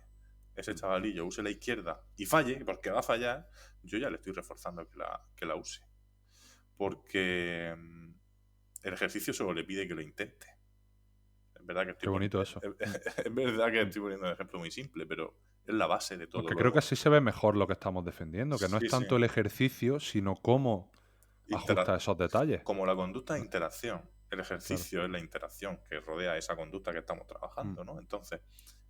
ese chavalillo use la izquierda y falle, porque va a fallar, yo ya le estoy reforzando que la use. Porque el ejercicio solo le pide que lo intente. Es verdad que Qué bonito eso. Es verdad que estoy poniendo un ejemplo muy simple, pero es la base de todo. Porque creo que así se ve mejor lo que estamos defendiendo, que no Sí, es tanto sí. el ejercicio, sino cómo ajusta esos detalles. Como la conducta de interacción. El ejercicio es la interacción que rodea esa conducta que estamos trabajando, ¿no? Entonces,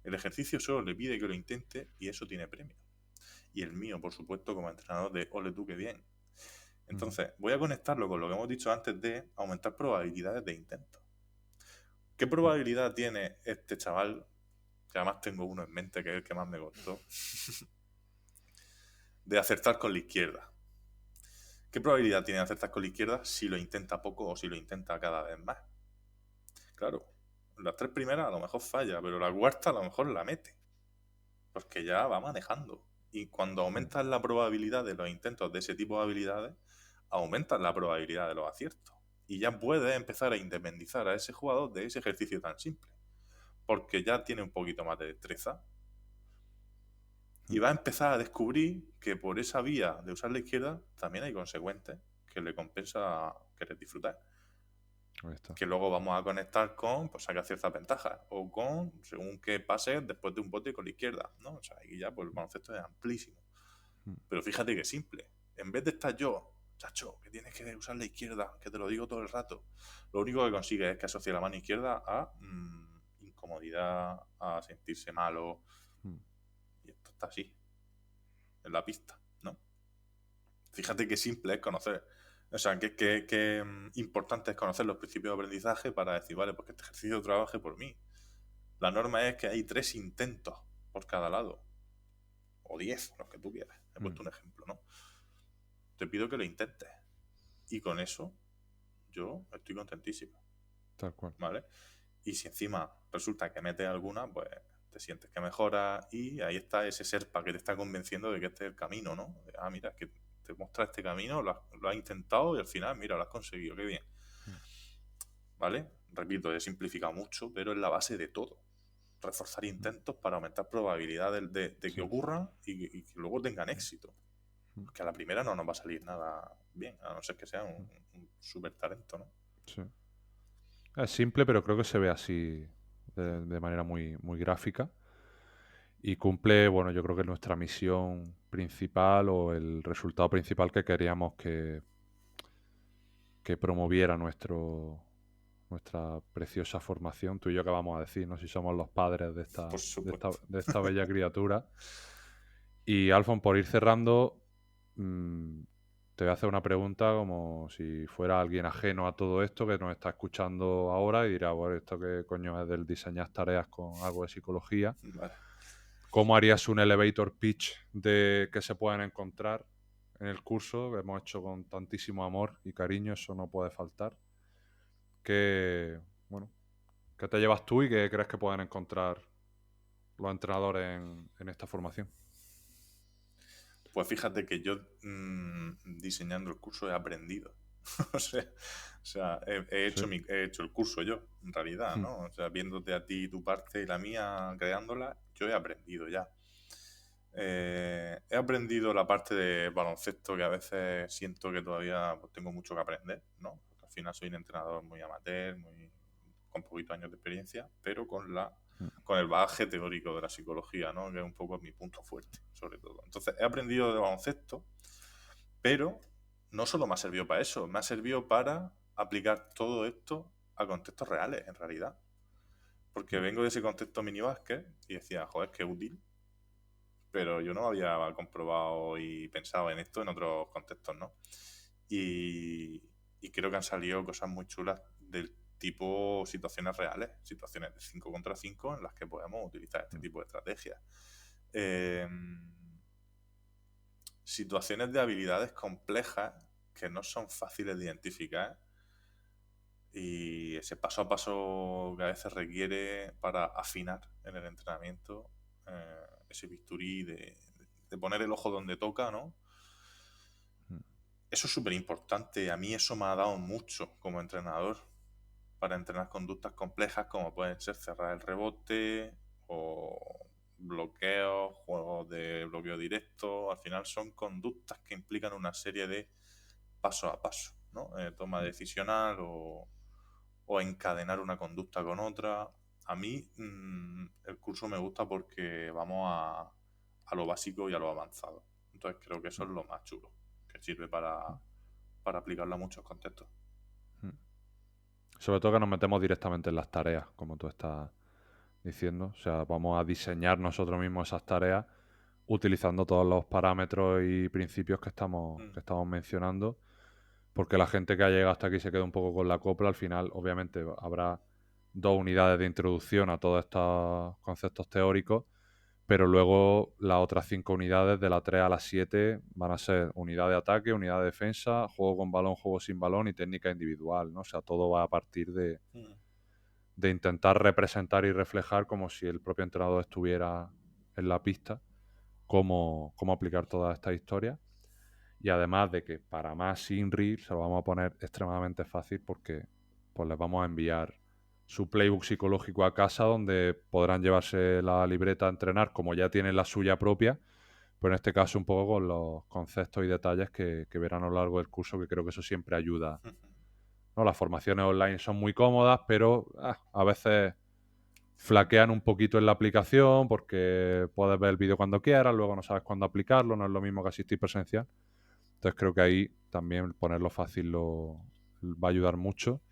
el ejercicio solo le pide que lo intente y eso tiene premio. Y el mío, por supuesto, como entrenador de ole tú, qué bien. Entonces, voy a conectarlo con lo que hemos dicho antes de aumentar probabilidades de intento. ¿Qué probabilidad tiene este chaval? Que además tengo uno en mente que es el que más me costó. De acertar con la izquierda. ¿Qué probabilidad tiene de acertar con la izquierda si lo intenta poco o si lo intenta cada vez más? Claro, las 3 primeras a lo mejor falla, pero la cuarta a lo mejor la mete. Porque ya va manejando. Y cuando aumentas la probabilidad de los intentos de ese tipo de habilidades, aumentas la probabilidad de los aciertos. Y ya puedes empezar a independizar a ese jugador de ese ejercicio tan simple. Porque ya tiene un poquito más de destreza. Y va a empezar a descubrir que por esa vía de usar la izquierda también hay consecuentes que le compensa querer disfrutar. Ahí está. que luego vamos a conectar con, pues sacar ciertas ventajas, o con, según qué pase después de un bote con la izquierda, ¿no? O sea, aquí ya pues el baloncesto es amplísimo. Pero fíjate que simple. En vez de estar yo, chacho, que tienes que usar la izquierda, que te lo digo todo el rato, lo único que consigue es que asocie la mano izquierda a incomodidad, a sentirse malo. Y esto está así, en la pista, ¿no? Fíjate qué simple es conocer. O sea, qué importante es conocer los principios de aprendizaje para decir, vale, pues que este ejercicio trabaje por mí. La norma es que hay 3 intentos por cada lado. O 10, los que tú quieras. He puesto un ejemplo, ¿no? Te pido que lo intentes. Y con eso, yo estoy contentísimo. Tal cual. ¿Vale? Y si encima resulta que metes alguna, pues te sientes que mejora y ahí está ese serpa que te está convenciendo de que este es el camino, ¿no? Ah, mira, que te muestra este camino, lo has intentado y al final, mira, lo has conseguido, qué bien. ¿Vale? Repito, he simplificado mucho, pero es la base de todo. Reforzar intentos para aumentar probabilidades de que ocurran y que luego tengan éxito. Porque a la primera no nos va a salir nada bien, a no ser que sea un súper talento, ¿no? Sí. Es simple, pero creo que se ve así de manera muy, muy gráfica. Y cumple, bueno, yo creo que nuestra misión principal o el resultado principal que queríamos que promoviera nuestra preciosa formación. Tú y yo que vamos a decir, ¿no? Si somos los padres de esta bella criatura. Y Alfon, por ir cerrando, te voy a hacer una pregunta como si fuera alguien ajeno a todo esto que nos está escuchando ahora y dirá, bueno, ¿esto qué coño es del diseñar tareas con algo de psicología? Vale. ¿Cómo harías un elevator pitch de que se pueden encontrar en el curso que hemos hecho con tantísimo amor y cariño? Eso no puede faltar. ¿Qué te llevas tú y qué crees que pueden encontrar los entrenadores en esta formación? Pues fíjate que yo diseñando el curso he aprendido. o sea, he hecho el curso yo, en realidad, ¿no? O sea, viéndote a ti tu parte y la mía creándola, yo he aprendido ya. He aprendido la parte de baloncesto que a veces siento que todavía pues, tengo mucho que aprender, ¿no? Porque al final soy un entrenador muy amateur, con poquitos años de experiencia, pero con el bagaje teórico de la psicología, ¿no? Que es un poco mi punto fuerte, sobre todo. Entonces, he aprendido de baloncesto, pero no solo me ha servido para eso, me ha servido para aplicar todo esto a contextos reales, en realidad. Porque vengo de ese contexto minibásquet y decía, joder, qué útil. Pero yo no había comprobado y pensado en esto en otros contextos, ¿no? Y creo que han salido cosas muy chulas del tipo situaciones reales, situaciones de 5 contra 5 en las que podemos utilizar este tipo de estrategias. Situaciones de habilidades complejas que no son fáciles de identificar y ese paso a paso que a veces requiere para afinar en el entrenamiento ese bisturí de poner el ojo donde toca, ¿no? Eso es súper importante. A mí eso me ha dado mucho como entrenador para entrenar conductas complejas como pueden ser cerrar el rebote o bloqueos, juegos de bloqueo directo. Al final son conductas que implican una serie de paso a paso, ¿no? Toma decisional o encadenar una conducta con otra. A mí el curso me gusta porque vamos a lo básico y a lo avanzado. Entonces creo que eso es lo más chulo, que sirve para aplicarlo a muchos contextos. Sobre todo que nos metemos directamente en las tareas, como tú estás diciendo. O sea, vamos a diseñar nosotros mismos esas tareas utilizando todos los parámetros y principios que estamos mencionando. Porque la gente que ha llegado hasta aquí se queda un poco con la copla. Al final, obviamente, habrá 2 unidades de introducción a todos estos conceptos teóricos, pero luego las otras 5 unidades, de la 3 a la 7, van a ser unidad de ataque, unidad de defensa, juego con balón, juego sin balón y técnica individual, ¿no? O sea, todo va a partir de intentar representar y reflejar como si el propio entrenador estuviera en la pista, cómo aplicar todas estas historias. Y además de que para más INRI se lo vamos a poner extremadamente fácil porque pues les vamos a enviar su playbook psicológico a casa donde podrán llevarse la libreta a entrenar como ya tienen la suya propia, pero en este caso un poco con los conceptos y detalles que verán a lo largo del curso, que creo que eso siempre ayuda ¿no? Las formaciones online son muy cómodas, pero a veces flaquean un poquito en la aplicación porque puedes ver el vídeo cuando quieras, luego no sabes cuándo aplicarlo, no es lo mismo que asistir presencial. Entonces creo que ahí también ponerlo fácil va a ayudar mucho.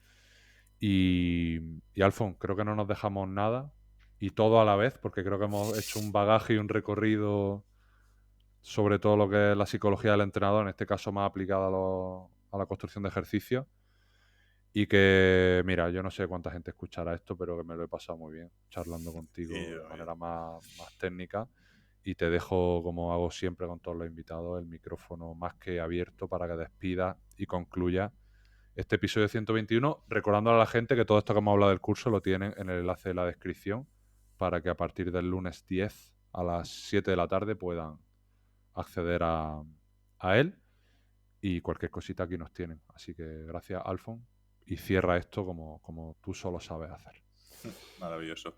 Y Alfon, creo que no nos dejamos nada y todo a la vez, porque creo que hemos hecho un bagaje y un recorrido sobre todo lo que es la psicología del entrenador, en este caso más aplicada a la construcción de ejercicios. Y que, mira, yo no sé cuánta gente escuchará esto, pero que me lo he pasado muy bien charlando contigo de manera más técnica. Y te dejo, como hago siempre con todos los invitados, el micrófono más que abierto para que despidas y concluya este episodio 121, recordando a la gente que todo esto que hemos hablado del curso lo tienen en el enlace de la descripción para que a partir del lunes 10 a las 7 de la tarde puedan acceder a él, y cualquier cosita aquí nos tienen. Así que gracias, Alfon, y cierra esto como tú solo sabes hacer. Maravilloso.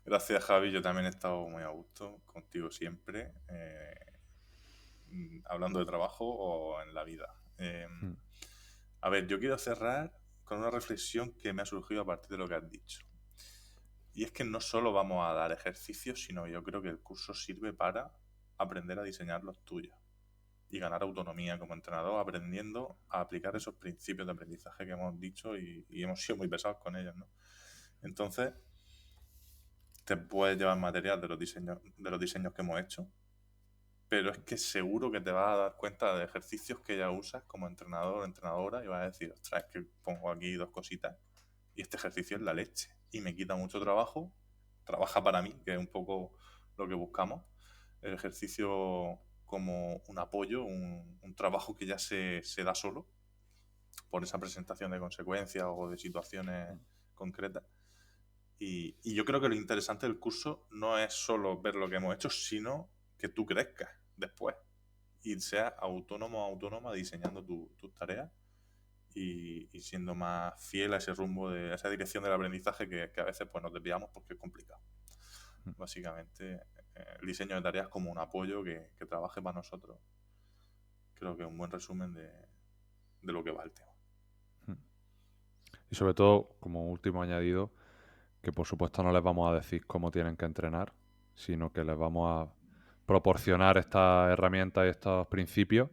Gracias, Javi. Yo también he estado muy a gusto contigo siempre, hablando de trabajo o en la vida. A ver, yo quiero cerrar con una reflexión que me ha surgido a partir de lo que has dicho. Y es que no solo vamos a dar ejercicios, sino yo creo que el curso sirve para aprender a diseñar los tuyos y ganar autonomía como entrenador, aprendiendo a aplicar esos principios de aprendizaje que hemos dicho y hemos sido muy pesados con ellos, ¿no? Entonces, te puedes llevar material de los diseños que hemos hecho, pero es que seguro que te vas a dar cuenta de ejercicios que ya usas como entrenador o entrenadora y vas a decir, ostras, es que pongo aquí 2 cositas y este ejercicio es la leche y me quita mucho trabajo, trabaja para mí, que es un poco lo que buscamos, el ejercicio como un apoyo, un trabajo que ya se da solo por esa presentación de consecuencias o de situaciones concretas. Y yo creo que lo interesante del curso no es solo ver lo que hemos hecho, sino que tú crezcas después y seas autónomo o autónoma diseñando tus tareas y siendo más fiel a ese rumbo, a esa dirección del aprendizaje que a veces pues nos desviamos porque es complicado. Básicamente, el diseño de tareas como un apoyo que trabaje para nosotros. Creo que es un buen resumen de lo que va el tema. Y sobre todo, como último añadido, que por supuesto no les vamos a decir cómo tienen que entrenar, sino que les vamos a proporcionar estas herramientas y estos principios.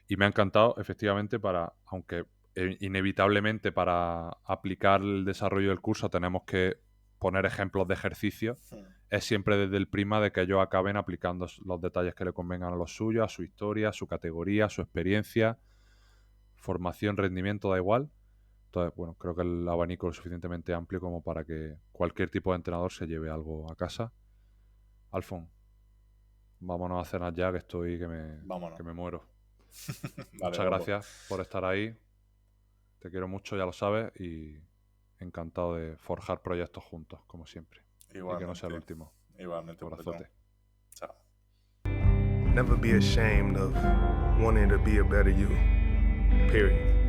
Y me ha encantado, efectivamente, aunque inevitablemente para aplicar el desarrollo del curso tenemos que poner ejemplos de ejercicios, es siempre desde el prisma de que ellos acaben aplicando los detalles que le convengan a los suyos, a su historia, a su categoría, a su experiencia, formación, rendimiento, da igual. Entonces, bueno, creo que el abanico es suficientemente amplio como para que cualquier tipo de entrenador se lleve algo a casa. Alfon, vámonos a cenar ya, que estoy que me muero. Vale, muchas gracias por estar ahí. Te quiero mucho, ya lo sabes, y encantado de forjar proyectos juntos, como siempre. Igualmente. Y que no sea el último. Igualmente. Un abrazote. Chao. Never be ashamed of wanting to be a better you. Period.